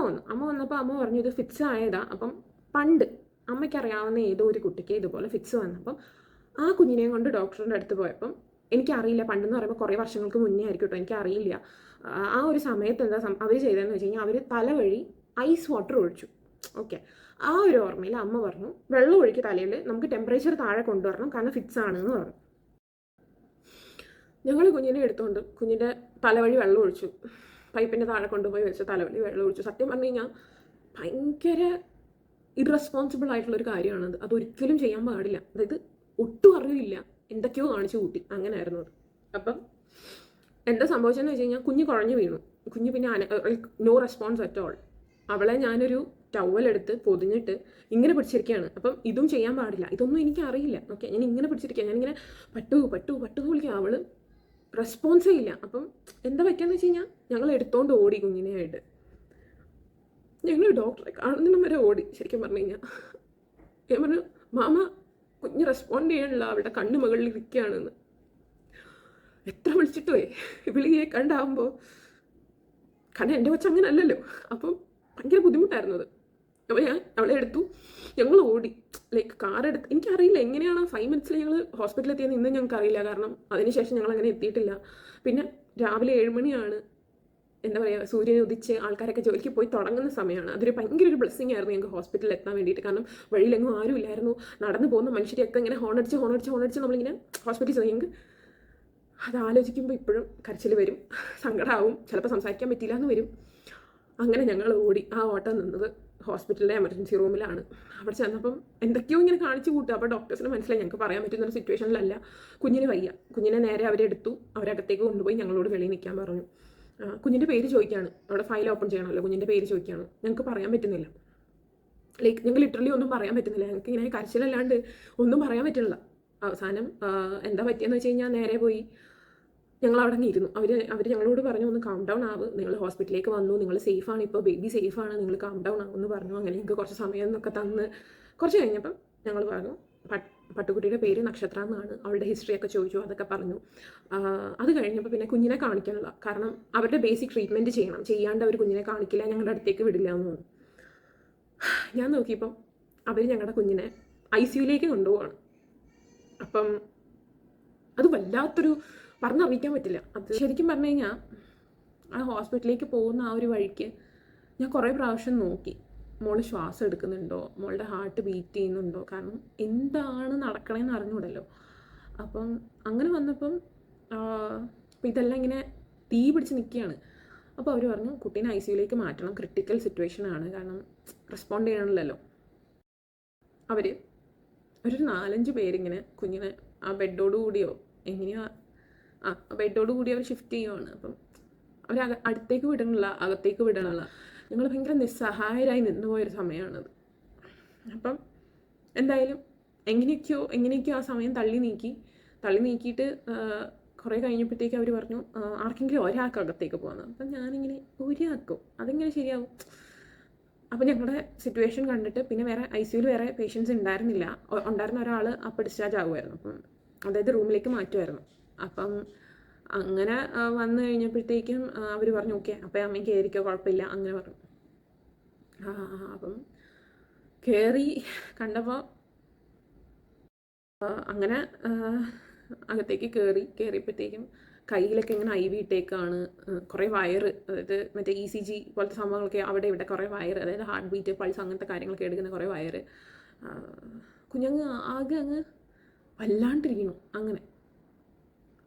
വന്നപ്പോൾ അമ്മ പറഞ്ഞു ഇത് ഫിറ്റ്സ് ആയതാ. അപ്പം പണ്ട് അമ്മയ്ക്കറിയാവുന്ന ഏതോ ഒരു കുട്ടിക്ക് ഇതുപോലെ ഫിറ്റ്സ് വന്നപ്പം ആ കുഞ്ഞിനെയും കൊണ്ട് ഡോക്ടറിൻ്റെ അടുത്ത് പോയപ്പം എനിക്കറിയില്ല, പണ്ടെന്ന് പറയുമ്പോൾ കുറേ വർഷങ്ങൾക്ക് മുന്നേ ആയിരിക്കും കേട്ടോ, എനിക്കറിയില്ല. ആ ഒരു സമയത്ത് എന്താ അവർ ചെയ്തതെന്ന് വെച്ച് കഴിഞ്ഞാൽ അവർ തലവഴി ഐസ് വാട്ടർ ഒഴിച്ചു. ഓക്കെ, ആ ഒരു ഓർമ്മയിൽ അമ്മ പറഞ്ഞു വെള്ളം ഒഴിക്ക് തലയിൽ, നമുക്ക് ടെമ്പറേച്ചർ താഴെ കൊണ്ടുവരണം, കാരണം ഫിറ്റ്സ് ആണെന്ന് പറഞ്ഞു. ഞങ്ങൾ കുഞ്ഞിനെ എടുത്തുകൊണ്ട് കുഞ്ഞിൻ്റെ തലവഴി വെള്ളം ഒഴിച്ചു, പൈപ്പിൻ്റെ താഴെ കൊണ്ടുപോയി വെച്ച് തലവഴി വെള്ളം ഒഴിച്ചു. സത്യം പറഞ്ഞു കഴിഞ്ഞാൽ ഭയങ്കര ഇറസ്പോൺസിബിൾ ആയിട്ടുള്ളൊരു കാര്യമാണത്. അതൊരിക്കലും ചെയ്യാൻ പാടില്ല. അതായത് ഒട്ടും അറിയില്ല, എന്തൊക്കെയോ കാണിച്ചു കൂട്ടി, അങ്ങനെയായിരുന്നു അത്. അപ്പം എന്താ സംഭവിച്ചതെന്ന് വെച്ച് കഴിഞ്ഞാൽ കുഞ്ഞ് കുഴഞ്ഞു വീണു. കുഞ്ഞ് പിന്നെ നോ റെസ്പോൺസ് അറ്റ് ഓൾ. അവളെ ഞാനൊരു ടവലെടുത്ത് പൊതിഞ്ഞിട്ട് ഇങ്ങനെ പിടിച്ചിരിക്കുകയാണ്. അപ്പം ഇതും ചെയ്യാൻ പാടില്ല, ഇതൊന്നും എനിക്ക് അറിയില്ല. ഓക്കെ, ഞാൻ ഇങ്ങനെ പിടിച്ചിരിക്കുക, ഞാനിങ്ങനെ പട്ടു പട്ടു പട്ടു എന്ന് വിളിക്കുക, അവള് റെസ്പോൺസേ ഇല്ല. അപ്പം എന്താ പറ്റുകയെന്ന് വെച്ച് കഴിഞ്ഞാൽ ഞങ്ങൾ എടുത്തോണ്ട് ഓടി കുഞ്ഞിനെയായിട്ട്. ഞങ്ങൾ ഡോക്ടറെ കാണുന്നതിനും വരെ ഓടി. ശരിക്കും പറഞ്ഞു കഴിഞ്ഞാൽ ഞാൻ പറഞ്ഞു, മാമ കുഞ്ഞ് റെസ്പോണ്ട് ചെയ്യാനുള്ള അവളുടെ കണ്ണു മുകളിൽ ഇരിക്കുകയാണെന്ന്. എത്ര വിളിച്ചിട്ടുവേ വിളിയെ കണ്ടാകുമ്പോൾ, കാരണം എൻ്റെ കൊച്ചു അങ്ങനെ അല്ലല്ലോ. അപ്പം ഭയങ്കര ബുദ്ധിമുട്ടായിരുന്നു അത്. അപ്പോൾ ഞാൻ അവളെ എടുത്തു, ഞങ്ങൾ ഓടി. ലൈക്ക് കാറെടുത്ത്, എനിക്കറിയില്ല എങ്ങനെയാണ് 5 മിനിറ്റ്സിൽ ഞങ്ങൾ ഹോസ്പിറ്റലിൽ എത്തിയെന്ന് ഇന്നും ഞങ്ങൾക്ക് അറിയില്ല. കാരണം അതിനുശേഷം ഞങ്ങൾ അങ്ങനെ എത്തിയിട്ടില്ല. പിന്നെ രാവിലെ 7 മണിയാണ്, എന്താ പറയുക, സൂര്യൻ ഉദിച്ച് ആൾക്കാരൊക്കെ ജോലിക്ക് പോയി തുടങ്ങുന്ന സമയമാണ്. അതൊരു ഭയങ്കര ഒരു ബ്ലെസ്സിങ് ആയിരുന്നു ഞങ്ങൾക്ക് ഹോസ്പിറ്റലിൽ എത്താൻ വേണ്ടിയിട്ട്. കാരണം വഴിയിലെങ്ങും ആരും ഇല്ലായിരുന്നു. നടന്നു പോകുന്ന മനുഷ്യരെയൊക്കെ ഇങ്ങനെ ഹോണടിച്ച് നമ്മളിങ്ങനെ ഹോസ്പിറ്റലിൽ ചെന്ന് ഞങ്ങൾക്ക് അത് ആലോചിക്കുമ്പോൾ ഇപ്പോഴും കരച്ചിൽ വരും, സങ്കടമാവും, ചിലപ്പോൾ സംസാരിക്കാൻ പറ്റില്ല എന്ന് വരും. അങ്ങനെ ഞങ്ങൾ ഓടി. ആ ഓട്ടം നിന്നത് ഹോസ്പിറ്റലിലെ എമർജൻസി റൂമിലാണ്. അവിടെ ചെന്നപ്പം എന്തൊക്കെയോ ഇങ്ങനെ കാണിച്ചു കൂട്ടുക. അപ്പോൾ ഡോക്ടേഴ്സിന് മനസ്സിലായി ഞങ്ങൾക്ക് പറയാൻ പറ്റുന്നൊരു സിറ്റുവേഷനിലല്ല, കുഞ്ഞിന് വയ്യ. കുഞ്ഞിനെ നേരെ അവരെടുത്തു, അവരകത്തേക്ക് കൊണ്ടുപോയി ഞങ്ങളോട് വെളിയിൽ നിൽക്കാൻ പറഞ്ഞു. കുഞ്ഞിൻ്റെ പേര് ചോദിക്കുകയാണ്, അവിടെ ഫയൽ ഓപ്പൺ ചെയ്യണമല്ലോ, കുഞ്ഞിൻ്റെ പേര് ചോദിക്കുകയാണ്. ഞങ്ങൾക്ക് പറയാൻ പറ്റുന്നില്ല. ലൈക്ക് ഞങ്ങൾക്ക് ലിറ്ററലി ഒന്നും പറയാൻ പറ്റുന്നില്ല. ഞങ്ങൾക്ക് ഇങ്ങനെ കരച്ചിലല്ലാണ്ട് ഒന്നും പറയാൻ പറ്റുന്നില്ല. അവസാനം എന്താ പറ്റിയെന്ന് വെച്ച് കഴിഞ്ഞാൽ നേരെ പോയി ഞങ്ങൾ അവിടെ നിന്ന് ഇരുന്നു. അവർ ഞങ്ങളോട് പറഞ്ഞു, ഒന്ന് കാം ഡൗൺ ആവ്, നിങ്ങൾ ഹോസ്പിറ്റലിലേക്ക് വന്നു, നിങ്ങൾ സേഫാണ്, ഇപ്പോൾ ബേബി സേഫാണ്, നിങ്ങൾ കാം ഡൗൺ ആവുമെന്ന് പറഞ്ഞു. അങ്ങനെ ഞങ്ങൾക്ക് കുറച്ച് സമയം എന്നൊക്കെ തന്ന് കുറച്ച് കഴിഞ്ഞപ്പം ഞങ്ങൾ പറഞ്ഞു, പട്ടുകുട്ടിയുടെ പേര് നക്ഷത്ര എന്നാണ്, അവളുടെ ഹിസ്റ്ററിയൊക്കെ ചോദിച്ചു, അതൊക്കെ പറഞ്ഞു. അത് കഴിഞ്ഞപ്പോൾ പിന്നെ കുഞ്ഞിനെ കാണിക്കാനുള്ള, കാരണം അവരുടെ ബേസിക് ട്രീറ്റ്മെൻറ്റ് ചെയ്യണം, ചെയ്യാണ്ട് അവർ കുഞ്ഞിനെ കാണിക്കില്ല, ഞങ്ങളുടെ അടുത്തേക്ക് വിടില്ല എന്ന് പറഞ്ഞു. ഞാൻ നോക്കിയപ്പം അവർ ഞങ്ങളുടെ കുഞ്ഞിനെ ICUലേക്ക് കൊണ്ടുപോവാണ്. അപ്പം അത് വല്ലാത്തൊരു പറഞ്ഞറിയിക്കാൻ പറ്റില്ല. അത് ശരിക്കും പറഞ്ഞു കഴിഞ്ഞാൽ ആ ഹോസ്പിറ്റലിലേക്ക് പോകുന്ന ആ ഒരു വഴിക്ക് ഞാൻ കുറേ പ്രാവശ്യം നോക്കി, മോള് ശ്വാസം എടുക്കുന്നുണ്ടോ, മോളുടെ ഹാർട്ട് ബീറ്റ് ചെയ്യുന്നുണ്ടോ, കാരണം എന്താണ് നടക്കണേന്ന് അറിഞ്ഞൂടല്ലോ. അപ്പം അങ്ങനെ വന്നപ്പം ഇതെല്ലാം ഇങ്ങനെ തീ പിടിച്ച് നിൽക്കുകയാണ്. അപ്പോൾ അവർ പറഞ്ഞു, കുട്ടീനെ ICUലേക്ക് മാറ്റണം, ക്രിട്ടിക്കൽ സിറ്റുവേഷൻ ആണ്, കാരണം റെസ്പോണ്ട് ചെയ്യണമല്ലോ. അവർ ഒരു 4-5 പേരിങ്ങനെ കുഞ്ഞിനെ ആ ബെഡോട് കൂടിയോ എങ്ങനെയോ ബെഡോട് കൂടി അവർ ഷിഫ്റ്റ് ചെയ്യുവാണ്. അപ്പം അവർ അടുത്തേക്ക് വിടണില്ല, അകത്തേക്ക് വിടണില്ല. ഞങ്ങൾ ഭയങ്കര നിസ്സഹായരായി നിന്നുപോയൊരു സമയമാണത്. അപ്പം എന്തായാലും എങ്ങനെയൊക്കെയോ ആ സമയം തള്ളി നീക്കിയിട്ട് കുറേ കഴിഞ്ഞപ്പോഴത്തേക്ക് അവർ പറഞ്ഞു, ആർക്കെങ്കിലും ഒരാൾക്ക് അകത്തേക്ക് പോകാമെന്ന്. അപ്പം ഞാനിങ്ങനെ ഒരാൾക്കും അതെങ്ങനെ ശരിയാവും. അപ്പം ഞങ്ങളുടെ സിറ്റുവേഷൻ കണ്ടിട്ട് പിന്നെ വേറെ ICUയിൽ വേറെ പേഷ്യൻസ് ഉണ്ടായിരുന്ന ഒരാൾ അപ്പം ഡിസ്ചാർജ് ആകുമായിരുന്നു. അപ്പം അതായത് റൂമിലേക്ക് മാറ്റുമായിരുന്നു. അപ്പം അങ്ങനെ വന്നു കഴിഞ്ഞപ്പോഴത്തേക്കും അവർ പറഞ്ഞു, ഓക്കെ അപ്പം അമ്മയ്ക്ക് കയറിക്കോ, കുഴപ്പമില്ല, അങ്ങനെ പറഞ്ഞു. അപ്പം കയറി കണ്ടപ്പോൾ അങ്ങനെ അകത്തേക്ക് കയറിയപ്പോഴത്തേക്കും കയ്യിലൊക്കെ ഇങ്ങനെ IV ഇട്ടേക്കാണ്, കുറേ വയറ്, അതായത് മറ്റേ ECG പോലത്തെ സംഭവങ്ങളൊക്കെ അവിടെ ഇവിടെ കുറേ വയറ്, അതായത് ഹാർട്ട് ബീറ്റ്, പൾസ്, അങ്ങനത്തെ കാര്യങ്ങളൊക്കെ എടുക്കുന്ന കുറേ വയറ്. കുഞ്ഞങ്ങ് ആകെ അങ്ങ് വല്ലാണ്ടിരിക്കുന്നു അങ്ങനെ.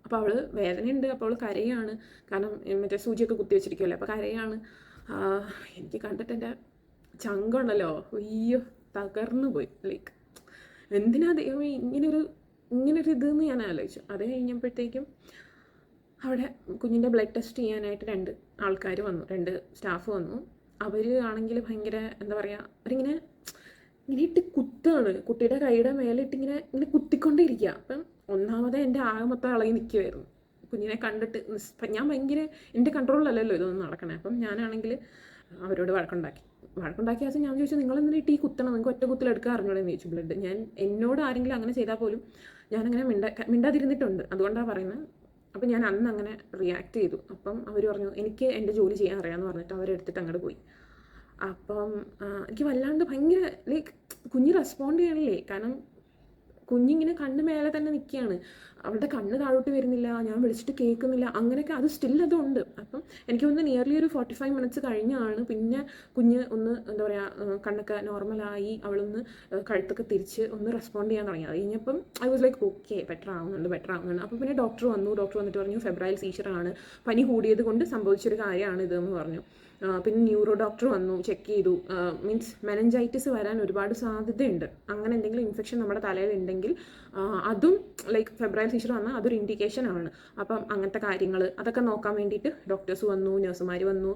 അപ്പോൾ അവൾ വേദനയുണ്ട്, അപ്പോൾ അവൾ കരയാണ്, കാരണം മറ്റേ സൂചിയൊക്കെ കുത്തി വെച്ചിരിക്കുമല്ലോ, അപ്പോൾ കരയാണ്. എനിക്ക് കണ്ടിട്ട് എൻ്റെ ചങ്കുണ്ടല്ലോ അയ്യോ തകർന്നു പോയി. ലൈക്ക് എന്തിനാ ദൈവമേ ഇങ്ങനൊരു ഇതെന്ന് ഞാൻ ആലോചിച്ചു. അത് കഴിഞ്ഞപ്പോഴത്തേക്കും അവിടെ കുഞ്ഞിൻ്റെ ബ്ലഡ് ടെസ്റ്റ് ചെയ്യാനായിട്ട് 2 ആൾക്കാർ വന്നു, 2 സ്റ്റാഫ് വന്നു. അവർ ആണെങ്കിൽ ഭയങ്കര എന്താ പറയുക, അവരിങ്ങനെ ഇട്ട് കുത്താണ്, കുട്ടിയുടെ കൈയുടെ മേലിട്ട് ഇങ്ങനെ കുത്തിക്കൊണ്ടേയിരിക്കുക. അപ്പം ഒന്നാമത് എൻ്റെ ആകെ മൊത്തം ഇളകി നിൽക്കുമായിരുന്നു കുഞ്ഞിനെ കണ്ടിട്ട്. ഞാൻ ഭയങ്കര എൻ്റെ കൺട്രോളിലല്ലല്ലോ ഇതൊന്നും നടക്കണേ. അപ്പം ഞാനാണെങ്കിൽ അവരോട് വഴക്കുണ്ടാക്കി വെച്ചാൽ ഞാൻ ചോദിച്ചു, നിങ്ങളെന്തിനാ ഈ കുത്തണം, നിങ്ങൾക്ക് ഒറ്റ കുത്തിലെടുക്കാൻ അറിഞ്ഞൂടെന്ന് ചോദിച്ചു ബ്ലഡ്. എന്നോട് ആരെങ്കിലും അങ്ങനെ ചെയ്താൽ പോലും ഞാനങ്ങനെ മിണ്ടാതിരുന്നിട്ടുണ്ട്, അതുകൊണ്ടാണ് പറയുന്നത്. അപ്പം ഞാൻ അന്ന് അങ്ങനെ റിയാക്ട് ചെയ്തു. അപ്പം അവർ പറഞ്ഞു, എനിക്ക് എൻ്റെ ജോലി ചെയ്യാൻ അറിയാമെന്ന് പറഞ്ഞിട്ട് അവരെടുത്തിട്ട് അങ്ങോട്ട് പോയി. അപ്പം എനിക്ക് വല്ലാണ്ട് ഭയങ്കര ലൈക്ക് കുഞ്ഞ് റെസ്പോണ്ട് ചെയ്യണില്ലേ, കാരണം കുഞ്ഞിങ്ങനെ കണ്ണ് മേലെ തന്നെ നിൽക്കുകയാണ്, അവളുടെ കണ്ണ് താഴോട്ട് വരുന്നില്ല, ഞാൻ വിളിച്ചിട്ട് കേൾക്കുന്നില്ല, അങ്ങനെയൊക്കെ അത് സ്റ്റിൽ അതുണ്ട്. അപ്പം എനിക്ക് ഒന്ന് നിയർലി ഒരു 45 മിനിറ്റ്സ് കഴിഞ്ഞാണ് പിന്നെ കുഞ്ഞ് ഒന്ന് എന്താ പറയുക കണ്ണൊക്കെ നോർമലായി, അവളൊന്ന് കഴുത്തൊക്കെ തിരിച്ച് ഒന്ന് റെസ്പോണ്ട് ചെയ്യാൻ തുടങ്ങി. അത് കഴിഞ്ഞപ്പം I was like okay better ആവുന്നുണ്ട്. അപ്പോൾ പിന്നെ ഡോക്ടർ വന്നിട്ട് പറഞ്ഞു, ഫെബ്രൈൽ സീഷറാണ്, പനി കൂടിയത് കൊണ്ട് സംഭവിച്ചൊരു കാര്യമാണ് ഇതെന്ന് പറഞ്ഞു. പിന്നെ ന്യൂറോ ഡോക്ടർ വന്നു, ചെക്ക് ചെയ്തു. മീൻസ് മെനഞ്ചൈറ്റിസ് വരാൻ ഒരുപാട് സാധ്യതയുണ്ട്. അങ്ങനെ എന്തെങ്കിലും ഇൻഫെക്ഷൻ നമ്മുടെ തലയിൽ ഉണ്ടെങ്കിൽ അതും ലൈക്ക് ഫെബ്രൈൽ സീഷർ വന്നാൽ അതൊരു ഇൻഡിക്കേഷൻ ആണ്. അപ്പം അങ്ങനത്തെ കാര്യങ്ങൾ അതൊക്കെ നോക്കാൻ വേണ്ടിയിട്ട് ഡോക്ടേഴ്സ് വന്നു, നഴ്സുമാർ വന്നു,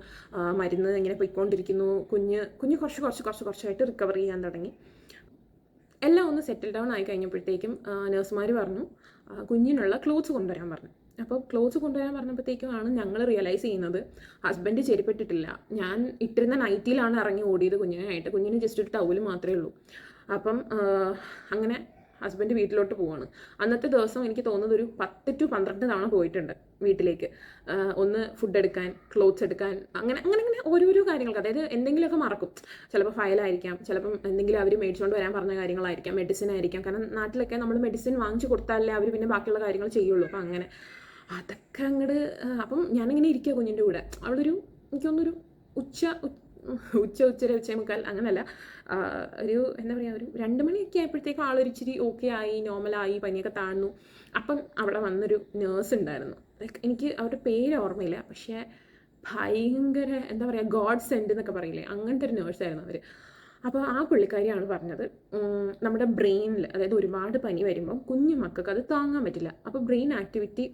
മരുന്ന് ഇങ്ങനെ പോയിക്കൊണ്ടിരിക്കുന്നു. കുഞ്ഞ് കുറച്ചായിട്ട് റിക്കവർ ചെയ്യാൻ തുടങ്ങി. എല്ലാം ഒന്ന് സെറ്റിൽ ഡൗൺ ആയി കഴിഞ്ഞപ്പോഴത്തേക്കും നഴ്സുമാർ പറഞ്ഞു കുഞ്ഞിനുള്ള ക്ലോത്ത്സ് കൊണ്ടുവരാൻ പറഞ്ഞു. അപ്പോൾ ക്ലോത്ത്സ് കൊണ്ടുവരാൻ പറഞ്ഞപ്പോഴത്തേക്കുമാണ് ഞങ്ങൾ റിയലൈസ് ചെയ്യുന്നത് ഹസ്ബൻഡ് ചെരുപ്പിട്ടിട്ടില്ല. ഞാൻ ഇട്ടിരുന്ന നൈറ്റിയിലാണ് ഇറങ്ങി ഓടിയത് കുഞ്ഞിനായിട്ട്. കുഞ്ഞിന് ജസ്റ്റ് ഒരു ടൗല് മാത്രമേ ഉള്ളൂ. അപ്പം അങ്ങനെ ഹസ്ബൻഡ് വീട്ടിലോട്ട് പോവാണ്. അന്നത്തെ ദിവസം എനിക്ക് തോന്നുന്നത് ഒരു 10 to 12 തവണ പോയിട്ടുണ്ട് വീട്ടിലേക്ക്. ഒന്ന് ഫുഡ് എടുക്കാൻ, ക്ലോത്ത്സ് എടുക്കാൻ, അങ്ങനെ ഓരോരോ കാര്യങ്ങൾക്ക്. അതായത് എന്തെങ്കിലുമൊക്കെ മറക്കും. ചിലപ്പോൾ ഫയലായിരിക്കാം, ചിലപ്പം എന്തെങ്കിലും അവർ മേടിച്ചുകൊണ്ട് വരാൻ പറഞ്ഞ കാര്യങ്ങളായിരിക്കാം, മെഡിസിൻ ആയിരിക്കാം. കാരണം നാട്ടിലൊക്കെ നമ്മൾ മെഡിസിൻ വാങ്ങിച്ചു കൊടുത്താലേ അവർ പിന്നെ ബാക്കിയുള്ള കാര്യങ്ങൾ ചെയ്യുള്ളൂ. അപ്പം അങ്ങനെ അതൊക്കെ അങ്ങോട്ട്. അപ്പം ഞാനിങ്ങനെ ഇരിക്കുക കുഞ്ഞിൻ്റെ കൂടെ. അവളൊരു എനിക്ക് തോന്നുന്നൊരു ഉച്ചമുക്കാൽ അങ്ങനല്ല, ഒരു എന്താ പറയുക, ഒരു 2 മണിയൊക്കെ ആയപ്പോഴത്തേക്കും ആളൊരു ഇച്ചിരി ഓക്കെ ആയി, നോർമലായി, പനിയൊക്കെ താഴ്ന്നു. അപ്പം അവിടെ വന്നൊരു നേഴ്സ് ഉണ്ടായിരുന്നു. ലൈക്ക് എനിക്ക് അവരുടെ പേര് ഓർമ്മയില്ല, പക്ഷേ ഭയങ്കര എന്താ പറയുക, ഗോഡ് സെൻഡ് എന്നൊക്കെ പറയില്ലേ, അങ്ങനത്തെ ഒരു നേഴ്സായിരുന്നു അവർ. അപ്പോൾ ആ പുള്ളിക്കാരിയാണ് പറഞ്ഞത് നമ്മുടെ ബ്രെയിനിൽ, അതായത് ഒരുപാട് പനി വരുമ്പം കുഞ്ഞു മക്കൾക്ക് അത് താങ്ങാൻ പറ്റില്ല. അപ്പോൾ ബ്രെയിൻ ആക്ടിവിറ്റി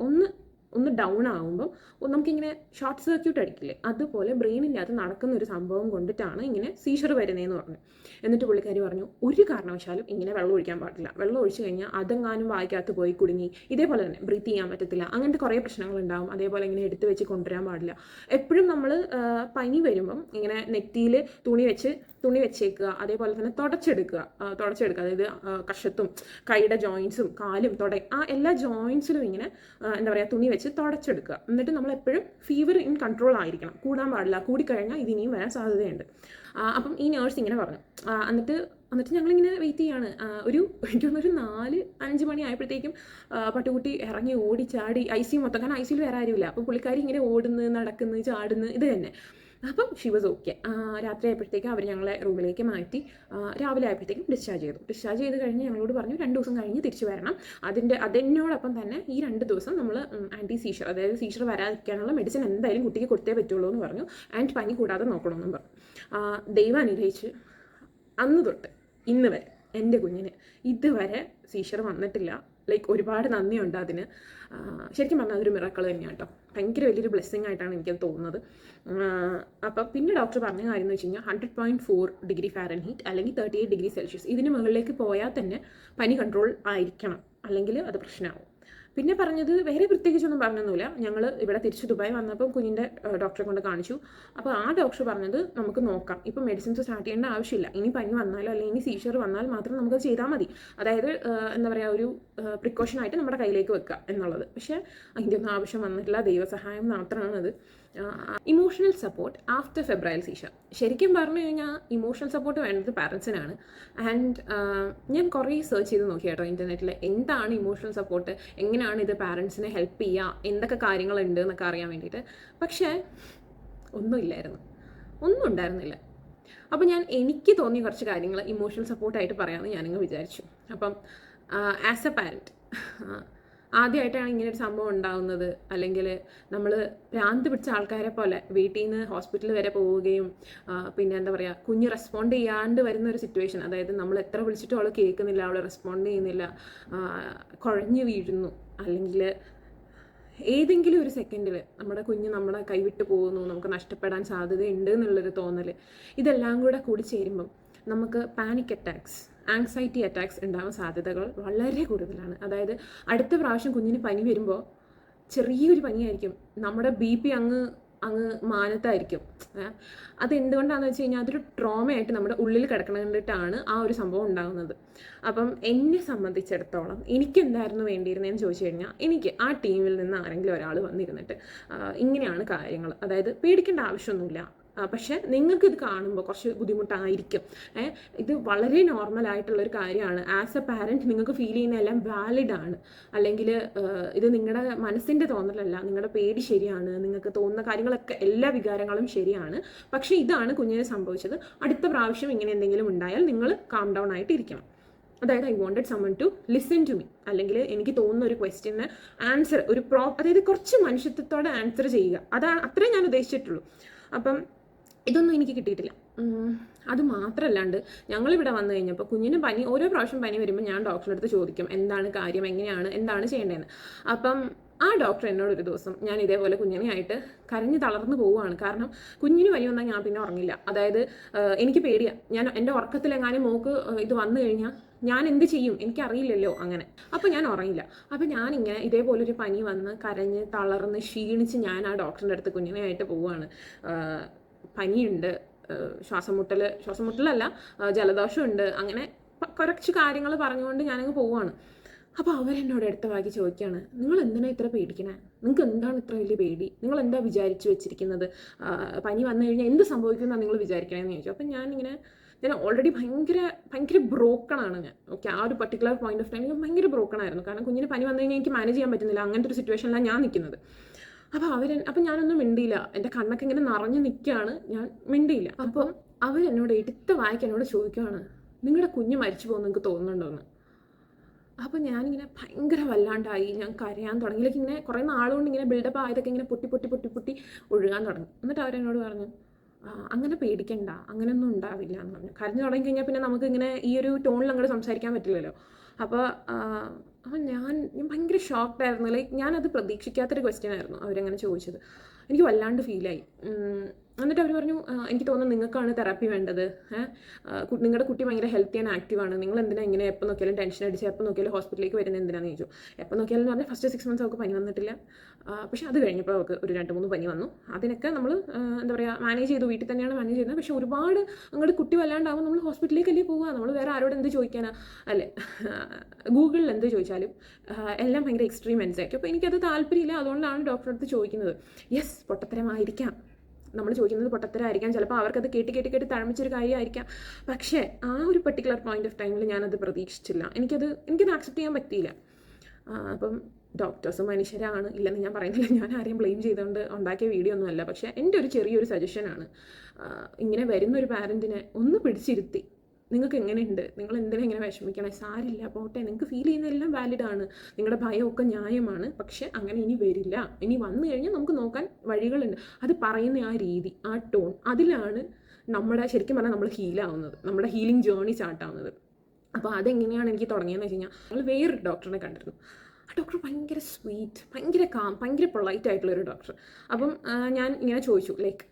ഒന്ന് ഡൗൺ ആകുമ്പം നമുക്കിങ്ങനെ ഷോർട്ട് സർക്യൂട്ട് അടിക്കില്ലേ, അതുപോലെ ബ്രെയിനിൻ്റെ അകത്ത് നടക്കുന്ന ഒരു സംഭവം കൊണ്ടിട്ടാണ് ഇങ്ങനെ സീഷർ വരുന്നതെന്ന് പറഞ്ഞു. എന്നിട്ട് പുള്ളിക്കാരി പറഞ്ഞു ഒരു കാരണവശാലും ഇങ്ങനെ വെള്ളം ഒഴിക്കാൻ പാടില്ല. വെള്ളം ഒഴിച്ചു കഴിഞ്ഞാൽ അതെങ്ങാനും വായിക്കകത്ത് പോയി കുടുങ്ങി, ഇതേപോലെ തന്നെ ബ്രീത്ത് ചെയ്യാൻ പറ്റത്തില്ല, അങ്ങനത്തെ കുറേ പ്രശ്നങ്ങളുണ്ടാവും. അതേപോലെ ഇങ്ങനെ എടുത്ത് വെച്ച് കൊണ്ടുവരാൻ പാടില്ല. എപ്പോഴും നമ്മൾ പനി വരുമ്പം ഇങ്ങനെ നെറ്റിയിൽ തുണി വെച്ചേക്കുക, അതേപോലെ തന്നെ തുടച്ചെടുക്കുക. അതായത് കഷത്തും കൈയുടെ ജോയിൻസും കാലും ആ എല്ലാ ജോയിൻസിലും ഇങ്ങനെ എന്താ പറയുക തുണി വെച്ച് തുടച്ചെടുക്കുക. എന്നിട്ട് നമ്മൾ എപ്പോഴും ഫീവർ ഇൻ കൺട്രോൾ ആയിരിക്കണം, കൂടാൻ പാടില്ല. കൂടിക്കഴിഞ്ഞാൽ ഇതിനിയും വരാൻ സാധ്യതയുണ്ട്. അപ്പം ഈ നേഴ്സ് ഇങ്ങനെ പറഞ്ഞു. എന്നിട്ട് ഞങ്ങളിങ്ങനെ വെയിറ്റ് ചെയ്യാണ്. എനിക്കൊന്നൊരു 4-5 മണി ആയപ്പോഴത്തേക്കും പട്ടുകുട്ടി ഇറങ്ങി ഓടിച്ചാടി ICU മൊത്തം, കാരണം ICUയിൽ വേറെ ആരുമില്ല. അപ്പോൾ പുള്ളിക്കാരി ഇങ്ങനെ ഓടുന്നു, നടക്കുന്നു, ചാടുന്നു, ഇത് തന്നെ. അപ്പം ഷി വാസ് ഓക്കെ. രാത്രി ആയപ്പോഴത്തേക്കും അവർ ഞങ്ങളെ റൂമിലേക്ക് മാറ്റി. രാവിലെ ആയപ്പോഴത്തേക്കും ഡിസ്ചാർജ് ചെയ്ത് കഴിഞ്ഞ് ഞങ്ങളോട് പറഞ്ഞു 2 ദിവസം കഴിഞ്ഞ് തിരിച്ചു വരണം. അതിനോടൊപ്പം തന്നെ ഈ 2 ദിവസം നമ്മൾ ആൻറ്റി സീഷർ, അതായത് സീഷർ വരാതിരിക്കാനുള്ള മെഡിസിൻ എന്തായാലും കുട്ടിക്ക് കൊടുത്തേ പറ്റുള്ളൂ എന്ന് പറഞ്ഞു. ആൻഡ് പനി കൂടാതെ നോക്കണമെന്നും പറഞ്ഞു. ദൈവം അനുഗ്രഹിച്ച് അന്ന് തൊട്ട് ഇന്ന് വരെ എൻ്റെ കുഞ്ഞിന് ഇതുവരെ സീഷർ വന്നിട്ടില്ല. ലൈക്ക് ഒരുപാട് നന്ദിയുണ്ട് അതിന്. ശരിക്കും പറഞ്ഞാൽ അതൊരു മിറാക്കിൾ തന്നെയാണ് കേട്ടോ. ഭയങ്കര വലിയൊരു ബ്ലെസ്സിങ് ആയിട്ടാണ് എനിക്കത് തോന്നുന്നത്. അപ്പം പിന്നെ ഡോക്ടർ പറഞ്ഞ കാര്യം എന്ന് വെച്ച് കഴിഞ്ഞാൽ 100.4 ഡിഗ്രി ഫാരൻഹീറ്റ് അല്ലെങ്കിൽ 38 ഡിഗ്രി സെൽഷ്യസ് ഇതിന് മുകളിലേക്ക് പോയാൽ തന്നെ പനി കൺട്രോൾ ആയിരിക്കണം, അല്ലെങ്കിൽ അത് പ്രശ്നമാവും. പിന്നെ പറഞ്ഞത് വേറെ പ്രത്യേകിച്ചൊന്നും പറഞ്ഞൊന്നുമില്ല. ഞങ്ങൾ ഇവിടെ തിരിച്ച് ദുബായ് വന്നപ്പോൾ കുഞ്ഞിൻ്റെ ഡോക്ടറെ കൊണ്ട് കാണിച്ചു. അപ്പോൾ ആ ഡോക്ടർ പറഞ്ഞത് നമുക്ക് നോക്കാം, ഇപ്പം മെഡിസിൻസ് സ്റ്റാർട്ട് ചെയ്യേണ്ട ആവശ്യമില്ല. ഇനി പനി വന്നാലോ അല്ലെങ്കിൽ ഇനി സീഷർ വന്നാൽ മാത്രം നമുക്കത് ചെയ്താൽ മതി. അതായത് എന്താ പറയുക, ഒരു പ്രിക്കോഷനായിട്ട് നമ്മുടെ കയ്യിലേക്ക് വെക്കുക എന്നുള്ളത്. പക്ഷേ അതിൻ്റെ ഒന്നും ആവശ്യം വന്നിട്ടില്ല. ദൈവസഹായം മാത്രമാണത്. Emotional support after febrile seizure. ശരിക്കും പറഞ്ഞു കഴിഞ്ഞാൽ ഇമോഷണൽ സപ്പോർട്ട് വേണ്ടത് പാരൻസിനാണ്. ആൻഡ് ഞാൻ കുറേ സെർച്ച് ചെയ്ത് നോക്കി കേട്ടോ ഇൻ്റർനെറ്റിൽ, എന്താണ് ഇമോഷണൽ സപ്പോർട്ട്, എങ്ങനെയാണ് ഇത് പാരൻസിനെ ഹെൽപ്പ് ചെയ്യുക, എന്തൊക്കെ കാര്യങ്ങളുണ്ട് എന്നൊക്കെ അറിയാൻ വേണ്ടിയിട്ട്. പക്ഷേ ഒന്നും ഉണ്ടായിരുന്നില്ല. അപ്പോൾ എനിക്ക് തോന്നിയ കുറച്ച് കാര്യങ്ങൾ ഇമോഷണൽ സപ്പോർട്ടായിട്ട് പറയാമെന്ന് ഞാനിങ്ങ് വിചാരിച്ചു. അപ്പം ആസ് എ പാരൻറ്റ്, ആദ്യമായിട്ടാണ് ഇങ്ങനൊരു സംഭവം ഉണ്ടാകുന്നത്, അല്ലെങ്കിൽ നമ്മൾ ഭ്രാന്ത് പിടിച്ച ആൾക്കാരെ പോലെ വീട്ടിൽ നിന്ന് ഹോസ്പിറ്റൽ വരെ പോവുകയും പിന്നെ എന്താ പറയുക, കുഞ്ഞ് റെസ്പോണ്ട് ചെയ്യാണ്ട് വരുന്ന ഒരു സിറ്റുവേഷൻ. അതായത് നമ്മൾ എത്ര വിളിച്ചിട്ടും അവൾ കേൾക്കുന്നില്ല, അവൾ റെസ്പോണ്ട് ചെയ്യുന്നില്ല, കുഴഞ്ഞു വീഴുന്നു, അല്ലെങ്കിൽ ഏതെങ്കിലും ഒരു സെക്കൻഡിൽ നമ്മുടെ കുഞ്ഞ് നമ്മളെ കൈവിട്ട് പോകുന്നു, നമുക്ക് നഷ്ടപ്പെടാൻ സാധ്യതയുണ്ട് എന്നുള്ളൊരു തോന്നൽ, ഇതെല്ലാം കൂടി ചേരുമ്പം നമുക്ക് പാനിക് അറ്റാക്സ്, ആങ്സൈറ്റി അറ്റാക്സ് ഉണ്ടാവാൻ സാധ്യതകൾ വളരെ കൂടുതലാണ്. അതായത് അടുത്ത പ്രാവശ്യം കുഞ്ഞിന് പനി വരുമ്പോൾ ചെറിയൊരു പനിയായിരിക്കും, നമ്മുടെ BP അങ്ങ് മാനത്തായിരിക്കും. അതെന്തുകൊണ്ടാണെന്ന് വെച്ച് കഴിഞ്ഞാൽ അതൊരു ട്രോമയായിട്ട് നമ്മുടെ ഉള്ളിൽ കിടക്കണതിട്ടാണ് ആ ഒരു സംഭവം ഉണ്ടാകുന്നത്. അപ്പം എന്നെ സംബന്ധിച്ചിടത്തോളം എനിക്ക് എന്തായിരുന്നു വേണ്ടിയിരുന്നതെന്ന് ചോദിച്ചു കഴിഞ്ഞാൽ, എനിക്ക് ആ ടീമിൽ നിന്ന് ആരെങ്കിലും ഒരാൾ വന്നിരുന്നിട്ട് ഇങ്ങനെയാണ് കാര്യങ്ങൾ, അതായത് പേടിക്കേണ്ട ആവശ്യമൊന്നുമില്ല, പക്ഷേ നിങ്ങൾക്കിത് കാണുമ്പോൾ കുറച്ച് ബുദ്ധിമുട്ടായിരിക്കും. ഇത് വളരെ നോർമലായിട്ടുള്ളൊരു കാര്യമാണ്. ആസ് എ പാരൻറ്റ് നിങ്ങൾക്ക് ഫീൽ ചെയ്യുന്ന എല്ലാം വാലിഡാണ്. അല്ലെങ്കിൽ ഇത് നിങ്ങളുടെ മനസ്സിൻ്റെ തോന്നലല്ല, നിങ്ങളുടെ പേടി ശരിയാണ്, നിങ്ങൾക്ക് തോന്നുന്ന കാര്യങ്ങളൊക്കെ, എല്ലാ വികാരങ്ങളും ശരിയാണ്. പക്ഷേ ഇതാണ് കുഞ്ഞിന് സംഭവിച്ചത്. അടുത്ത പ്രാവശ്യം ഇങ്ങനെ എന്തെങ്കിലും ഉണ്ടായാൽ നിങ്ങൾ കാം ഡൗൺ ആയിട്ട് ഇരിക്കണം. അതായത് I wanted someone to listen to me, അല്ലെങ്കിൽ എനിക്ക് തോന്നുന്ന ഒരു ക്വസ്റ്റ്യന് ആൻസർ അതായത് കുറച്ച് മനുഷ്യത്വത്തോടെ ആൻസർ ചെയ്യുക, അത്രേ ഞാൻ ഉദ്ദേശിച്ചിട്ടുള്ളൂ. അപ്പം ഇതൊന്നും എനിക്ക് കിട്ടിയിട്ടില്ല. അത് മാത്രമല്ലാണ്ട് ഞങ്ങളിവിടെ വന്നു കഴിഞ്ഞപ്പോൾ കുഞ്ഞിന് പനി, ഓരോ പ്രാവശ്യം പനി വരുമ്പോൾ ഞാൻ ഡോക്ടറുടെ അടുത്ത് ചോദിക്കും എന്താണ് കാര്യം, എങ്ങനെയാണ്, എന്താണ് ചെയ്യേണ്ടതെന്ന്. അപ്പം ആ ഡോക്ടർ എന്നോട് ഒരു ദിവസം ഞാൻ ഇതേപോലെ കുഞ്ഞിനെയായിട്ട് കരഞ്ഞ് തളർന്നു പോവുകയാണ്. കാരണം കുഞ്ഞിന് പനി വന്നാൽ ഞാൻ പിന്നെ ഉറങ്ങില്ല. അതായത് എനിക്ക് പേടിയാണ്, ഞാൻ എൻ്റെ ഉറക്കത്തിലെങ്ങാനും മോക്ക് ഇത് വന്നു കഴിഞ്ഞാൽ ഞാൻ എന്ത് ചെയ്യും, എനിക്കറിയില്ലല്ലോ അങ്ങനെ. അപ്പോൾ ഞാൻ ഉറങ്ങില്ല. അപ്പോൾ ഞാനിങ്ങനെ ഇതേപോലൊരു പനി വന്ന് കരഞ്ഞ് തളർന്ന് ക്ഷീണിച്ച് ഞാൻ ആ ഡോക്ടറിൻ്റെ അടുത്ത് കുഞ്ഞിനെയായിട്ട് പോവുകയാണ്. പനിയുണ്ട്, ശ്വാസമുട്ടലല്ല, ജലദോഷമുണ്ട്, അങ്ങനെ കുറച്ച് കാര്യങ്ങൾ പറഞ്ഞുകൊണ്ട് ഞാനങ്ങ് പോവുകയാണ്. അപ്പോൾ അവരെന്നോട് അടുത്ത വാക്കി ചോദിക്കുകയാണ്, നിങ്ങൾ എന്തിനാണ് ഇത്ര പേടിക്കണേ, നിങ്ങൾക്ക് എന്താണ് ഇത്ര വലിയ പേടി, നിങ്ങൾ എന്താ വിചാരിച്ചു വെച്ചിരിക്കുന്നത്, പനി വന്നു കഴിഞ്ഞാൽ എന്ത് സംഭവിക്കുമെന്നാണ് നിങ്ങൾ വിചാരിക്കണേന്ന് ചോദിച്ചു. അപ്പം ഞാൻ ഓൾറെഡി ഭയങ്കര ബ്രോക്കണാണ് ഞാൻ. ഓക്കെ, ആ ഒരു പർട്ടിക്കുലർ പോയിന്റ് ഓഫ് ടൈം ഞാൻ ഭയങ്കര ബ്രോക്കൺ ആയിരുന്നു. കാരണം കുഞ്ഞിന് പനി വന്നു കഴിഞ്ഞാൽ എനിക്ക് മാനേജ് ചെയ്യാൻ പറ്റുന്നില്ല, അങ്ങനത്തെ ഒരു സിറ്റുവേഷനിലാണ് ഞാൻ നിൽക്കുന്നത്. അപ്പം ഞാനൊന്നും മിണ്ടിയില്ല, എൻ്റെ കണ്ണൊക്കെ ഇങ്ങനെ നിറഞ്ഞു നിൽക്കുകയാണ്, ഞാൻ മിണ്ടിയില്ല. അപ്പം അവരെന്നോട് എടുത്ത വായിക്ക് എന്നോട് ചോദിക്കുകയാണ്, നിങ്ങളുടെ കുഞ്ഞ് മരിച്ചു പോകുമെന്ന് നിങ്ങൾക്ക് തോന്നുന്നുണ്ടോയെന്ന്. അപ്പോൾ ഞാനിങ്ങനെ ഭയങ്കര വല്ലാണ്ടായി, ഞാൻ കരയാൻ തുടങ്ങി. ഇങ്ങനെ കുറേ നാളുകൊണ്ട് ഇങ്ങനെ ബിൽഡപ്പ് ആയതൊക്കെ ഇങ്ങനെ പൊട്ടി ഒഴുകാൻ തുടങ്ങി. എന്നിട്ട് അവരെന്നോട് പറഞ്ഞു, അങ്ങനെ പേടിക്കണ്ട, അങ്ങനെയൊന്നും ഉണ്ടാവില്ല എന്ന് പറഞ്ഞു. കരഞ്ഞു തുടങ്ങി കഴിഞ്ഞാൽ പിന്നെ നമുക്ക് ഇങ്ങനെ ഈ ഒരു ടോണിൽ അങ്ങോട്ട് സംസാരിക്കാൻ പറ്റില്ലല്ലോ. അപ്പോൾ ഞാൻ ഭയങ്കര ഷോക്ക്ഡ് ആയിരുന്നു. ലൈക്ക് ഞാനത് പ്രതീക്ഷിക്കാത്തൊരു ക്വസ്റ്റ്യൻ ആയിരുന്നു അവരങ്ങനെ ചോദിച്ചത്. എനിക്ക് വല്ലാണ്ട് ഫീലായി. എന്നിട്ട് അവർ പറഞ്ഞു, എനിക്ക് തോന്നുന്നു നിങ്ങൾക്കാണ് തെറാപ്പി വേണ്ടത്, നിങ്ങളുടെ കുട്ടി ഭയങ്കര ഹെൽത്തി ആൻഡ് ആക്റ്റീവാണ്, നിങ്ങൾ എന്തിനാ ഇങ്ങനെ എപ്പോൾ നോക്കിയാലും ടെൻഷൻ അടിച്ച് എപ്പോൾ നോക്കിയാലും ഹോസ്പിറ്റലിലേക്ക് വരുന്നത് എന്തിനാണെന്ന് ചോദിച്ചു. എപ്പോൾ നോക്കിയാലും എന്ന് പറഞ്ഞാൽ ഫസ്റ്റ് 6 months അവർക്ക് പനി വന്നിട്ടില്ല. പക്ഷേ അത് കഴിഞ്ഞപ്പോൾ അവർക്ക് ഒരു 2-3 പനി വന്നു. അതിനൊക്കെ നമ്മൾ എന്താ പറയുക മാനേജ് ചെയ്തു, വീട്ടിൽ തന്നെയാണ് മാനേജ് ചെയ്യുന്നത്. പക്ഷേ ഒരുപാട് അങ്ങോട്ട് കുട്ടി വല്ലാണ്ടാവും, നമ്മൾ ഹോസ്പിറ്റലിലേക്കല്ലേ പോവുക, നമ്മൾ വേറെ ആരോട് എന്ത് ചോദിക്കാനാ അല്ലേ. ഗൂഗിളിൽ എന്ത് ചോദിച്ചാലും എല്ലാം ഭയങ്കര എക്സ്ട്രീം എൻസ് ആയിരിക്കും. അപ്പോൾ എനിക്കത് താല്പര്യമില്ല, അതുകൊണ്ടാണ് ഡോക്ടറെ അടുത്ത് ചോദിക്കുന്നത്. യെസ്, പൊട്ടത്തരമായിരിക്കാം, നമ്മൾ ചോദിക്കുന്നത് പൊട്ടത്തരമായിരിക്കാം, ചിലപ്പോൾ അവർക്കത് കേട്ട് തഴമിച്ചൊരു കാര്യമായിരിക്കാം. പക്ഷേ ആ ഒരു പർട്ടിക്കുലർ പോയിന്റ് ഓഫ് ടൈമിൽ ഞാനത് പ്രതീക്ഷിച്ചില്ല, എനിക്കത് ആക്സെപ്റ്റ് ചെയ്യാൻ പറ്റിയില്ല. അപ്പം ഡോക്ടേഴ്സ് മനുഷ്യരാണ്, ഇല്ലെന്ന് ഞാൻ പറയുന്നില്ല, ഞാൻ ആരെയും ബ്ലെയിം ചെയ്തുകൊണ്ട് ഉണ്ടാക്കിയ വീഡിയോ ഒന്നുമല്ല. പക്ഷേ എൻ്റെ ഒരു ചെറിയൊരു സജഷനാണ്, ഇങ്ങനെ വരുന്നൊരു പാരൻറ്റിനെ ഒന്ന് പിടിച്ചിരുത്തി, നിങ്ങൾക്ക് എങ്ങനെയുണ്ട്, നിങ്ങൾ എന്തിനാ ഇങ്ങനെ വിഷമിക്കണേ, സാരില്ല പോട്ടെ, നിങ്ങൾക്ക് ഫീൽ ചെയ്യുന്നതെല്ലാം വാലിഡാണ്, നിങ്ങളുടെ ഭയമൊക്കെ ന്യായമാണ്, പക്ഷെ അങ്ങനെ ഇനി വരില്ല, ഇനി വന്നു കഴിഞ്ഞാൽ നമുക്ക് നോക്കാൻ വഴികളുണ്ട്. അത് പറയുന്ന ആ രീതി, ആ ടോൺ, അതിലാണ് നമ്മുടെ ശരിക്കും പറഞ്ഞാൽ നമ്മൾ ഹീലാവുന്നത്, നമ്മുടെ ഹീലിംഗ് ജേർണി സ്റ്റാർട്ടാവുന്നത്. അപ്പോൾ അതെങ്ങനെയാണ് എനിക്ക് തുടങ്ങിയെന്ന് വെച്ച് കഴിഞ്ഞാൽ, നമ്മൾ വേറൊരു ഡോക്ടറിനെ കണ്ടിരുന്നു. ആ ഡോക്ടർ ഭയങ്കര സ്വീറ്റ്, ഭയങ്കര കാം, ഭയങ്കര പൊളൈറ്റ് ആയിട്ടുള്ളൊരു ഡോക്ടർ. അപ്പം ഞാൻ ഇങ്ങനെ ചോദിച്ചു, ലൈക്ക്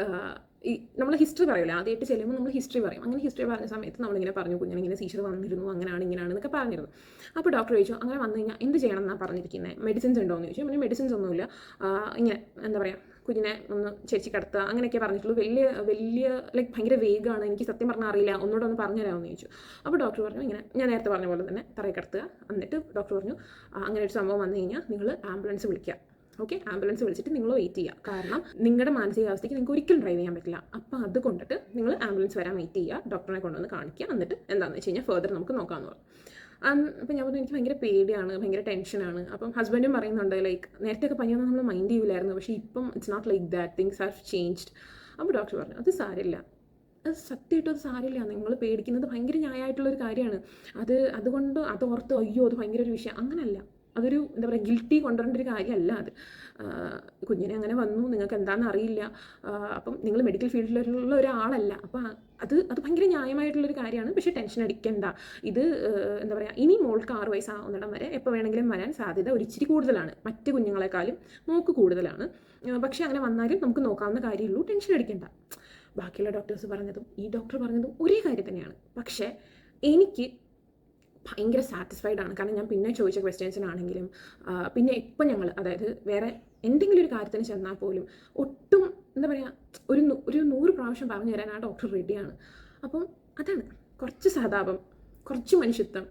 ഈ നമ്മൾ ഹിസ്റ്ററി പറയില്ല, ആദ്യമായിട്ട് ചെല്ലുമ്പോൾ നമ്മൾ ഹിസ്റ്ററി പറയും. അങ്ങനെ ഹിസ്റ്ററി പറഞ്ഞ സമയത്ത് നമ്മളിങ്ങനെ പറഞ്ഞു, കുഞ്ഞിനെ സീഷർ വന്നിരുന്നു, അങ്ങനെയാണ് ഇങ്ങനെയാണ് എന്നൊക്കെ പറഞ്ഞിരുന്നു. അപ്പോൾ ഡോക്ടർ ചോദിച്ചു, അങ്ങനെ വന്നു കഴിഞ്ഞാൽ എന്ത് ചെയ്യണം എന്നാണ് പറഞ്ഞിരിക്കുന്നത്, മെഡിസിൻസ് ഉണ്ടോ എന്ന് ചോദിച്ചു. പിന്നെ മെഡിസിൻസ് ഒന്നുമില്ല, ഇങ്ങനെ എന്താ പറയുക, കുഞ്ഞിനെ ഒന്ന് ചേച്ചി കിടത്തുക, അങ്ങനെയൊക്കെ പറഞ്ഞിട്ടുള്ളൂ. വലിയ ലൈക്ക് ഭയങ്കര വേഗമാണ്, എനിക്ക് സത്യം പറഞ്ഞാൽ അറിയില്ല, ഒന്നുകൂടെ ഒന്ന് പറഞ്ഞു തരാമെന്ന് ചോദിച്ചു. അപ്പോൾ ഡോക്ടർ പറഞ്ഞു, ഇങ്ങനെ ഞാൻ നേരത്തെ പറഞ്ഞ പോലെ തന്നെ തറയിൽ കിടത്തുക. എന്നിട്ട് ഡോക്ടർ പറഞ്ഞു, അങ്ങനെ ഒരു സംഭവം വന്നു കഴിഞ്ഞാൽ നിങ്ങൾ ആംബുലൻസ് വിളിക്കുക. ഓക്കെ, ആംബുലൻസ് വിളിച്ചിട്ട് നിങ്ങൾ വെയിറ്റ് ചെയ്യുക, കാരണം നിങ്ങളുടെ മാനസികാവസ്ഥയ്ക്ക് നിങ്ങൾക്ക് ഒരിക്കലും ഡ്രൈവ് ചെയ്യാൻ പറ്റില്ല. അപ്പോൾ അത് കൊണ്ടിട്ട് നിങ്ങൾ ആംബുലൻസ് വരാൻ വെയിറ്റ് ചെയ്യുക, ഡോക്ടറെ കൊണ്ടുവന്ന് കാണിക്കുക, എന്നിട്ട് എന്താണെന്ന് വെച്ച് കഴിഞ്ഞാൽ ഫർദർ നമുക്ക് നോക്കാമെന്ന് പറഞ്ഞു. അപ്പോൾ ഞാൻ പറഞ്ഞു, എനിക്ക് ഭയങ്കര പേടിയാണ്, ഭയങ്കര ടെൻഷനാണ്. അപ്പം ഹസ്ബൻഡും പറയുന്നുണ്ട്, ലൈക്ക് നേരത്തെയൊക്കെ പനി വന്നാൽ നമ്മൾ മൈൻഡ് ചെയ്യില്ലായിരുന്നു, പക്ഷേ ഇപ്പം it's not like that, things have changed. അപ്പോൾ ഡോക്ടർ പറഞ്ഞു, അത് സാരില്ല, അത് സത്യമായിട്ടും അത് സാരില്ല, നിങ്ങൾ പേടിക്കുന്നത് ഭയങ്കര ന്യായമായിട്ടുള്ളൊരു കാര്യമാണ്. അതുകൊണ്ട് അതോർത്ത് അയ്യോ അത് ഭയങ്കര ഒരു വിഷയം, അങ്ങനല്ല. അതൊരു എന്താ പറയുക, ഗിൽറ്റി കൊണ്ടുവരേണ്ട ഒരു കാര്യമല്ല അത്. കുഞ്ഞിനെ അങ്ങനെ വന്നു, നിങ്ങൾക്ക് എന്താണെന്ന് അറിയില്ല, അപ്പം നിങ്ങൾ മെഡിക്കൽ ഫീൽഡിലുള്ള ഒരാളല്ല, അപ്പോൾ അത് ഭയങ്കര ന്യായമായിട്ടുള്ളൊരു കാര്യമാണ്. പക്ഷേ ടെൻഷൻ അടിക്കണ്ട, ഇത് എന്താ പറയുക, ഇനി മോൾക്ക് 6 വയസ്സാവുന്നിടം വരെ എപ്പോൾ വേണമെങ്കിലും വരാൻ സാധ്യത ഒരിച്ചിരി കൂടുതലാണ്, മറ്റ് കുഞ്ഞുങ്ങളെക്കാളും മോൾക്ക് കൂടുതലാണ്. പക്ഷേ അങ്ങനെ വന്നാലും നമുക്ക് നോക്കാവുന്ന കാര്യമുള്ളൂ, ടെൻഷൻ അടിക്കണ്ട. ബാക്കിയുള്ള ഡോക്ടേഴ്സ് പറഞ്ഞതും ഈ ഡോക്ടർ പറഞ്ഞതും ഒരേ കാര്യം തന്നെയാണ്. പക്ഷേ എനിക്ക് ഭയങ്കര സാറ്റിസ്ഫൈഡ് ആണ്, കാരണം ഞാൻ പിന്നെ ചോദിച്ച ക്വസ്റ്റ്യൻസിനാണെങ്കിലും പിന്നെ ഇപ്പം ഞങ്ങൾ അതായത് വേറെ എന്തെങ്കിലും ഒരു കാര്യത്തിന് ചെന്നാൽ പോലും ഒട്ടും എന്താ പറയുക, ഒരു 100 പ്രാവശ്യം പറഞ്ഞു തരാൻ ആ ഡോക്ടർ റെഡിയാണ്. അപ്പം അതാണ് കുറച്ച് സഹതാപം, കുറച്ച് മനുഷ്യത്വം,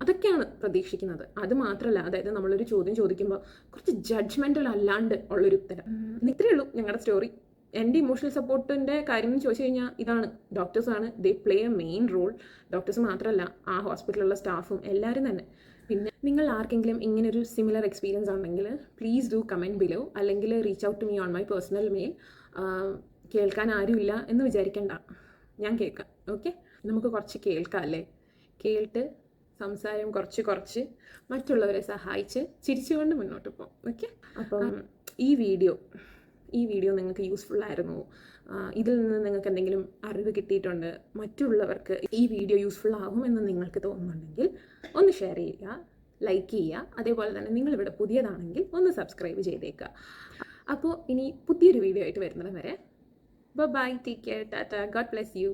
അതൊക്കെയാണ് പ്രതീക്ഷിക്കുന്നത്. അത് മാത്രമല്ല, അതായത് നമ്മളൊരു ചോദ്യം ചോദിക്കുമ്പോൾ കുറച്ച് ജഡ്ജ്മെൻ്റൽ അല്ലാണ്ട് ഉള്ളൊരു ഉത്തരം. ഇത്രയേ ഉള്ളൂ ഞങ്ങളുടെ സ്റ്റോറി. എൻ്റെ ഇമോഷണൽ സപ്പോർട്ടിൻ്റെ കാര്യം എന്ന് ചോദിച്ചു കഴിഞ്ഞാൽ ഇതാണ്, ഡോക്ടേഴ്സാണ്, they play a main role. Doctors മാത്രമല്ല, ആ ഹോസ്പിറ്റലിലുള്ള സ്റ്റാഫും എല്ലാവരും തന്നെ. പിന്നെ നിങ്ങൾ ആർക്കെങ്കിലും ഇങ്ങനൊരു സിമിലർ എക്സ്പീരിയൻസ് ഉണ്ടെങ്കിൽ പ്ലീസ് ഡു കമൻറ്റ് ബിലോ, അല്ലെങ്കിൽ reach out to me on my personal mail. കേൾക്കാൻ ആരുമില്ല എന്ന് വിചാരിക്കേണ്ട, ഞാൻ കേൾക്കാം. ഓക്കെ, നമുക്ക് കുറച്ച് കേൾക്കാം അല്ലേ, കേട്ട് സംസാരം കുറച്ച് മറ്റുള്ളവരെ സഹായിച്ച് ചിരിച്ചുകൊണ്ട് മുന്നോട്ട് പോകും. ഓക്കെ, അപ്പം ഈ വീഡിയോ ഈ വീഡിയോ നിങ്ങൾക്ക് യൂസ്ഫുൾ ആയിരുന്നു, ഇതിൽ നിന്ന് നിങ്ങൾക്ക് എന്തെങ്കിലും അറിവ് കിട്ടിയിട്ടുണ്ട്, മറ്റുള്ളവർക്ക് ഈ വീഡിയോ യൂസ്ഫുൾ ആകുമെന്ന് നിങ്ങൾക്ക് തോന്നുന്നുണ്ടെങ്കിൽ ഒന്ന് ഷെയർ ചെയ്യുക, ലൈക്ക് ചെയ്യുക. അതേപോലെ തന്നെ നിങ്ങളിവിടെ പുതിയതാണെങ്കിൽ ഒന്ന് സബ്സ്ക്രൈബ് ചെയ്തേക്കുക. അപ്പോൾ ഇനി പുതിയൊരു വീഡിയോ ആയിട്ട് വരുന്നത് വരെ bye, take care, tata, God bless U.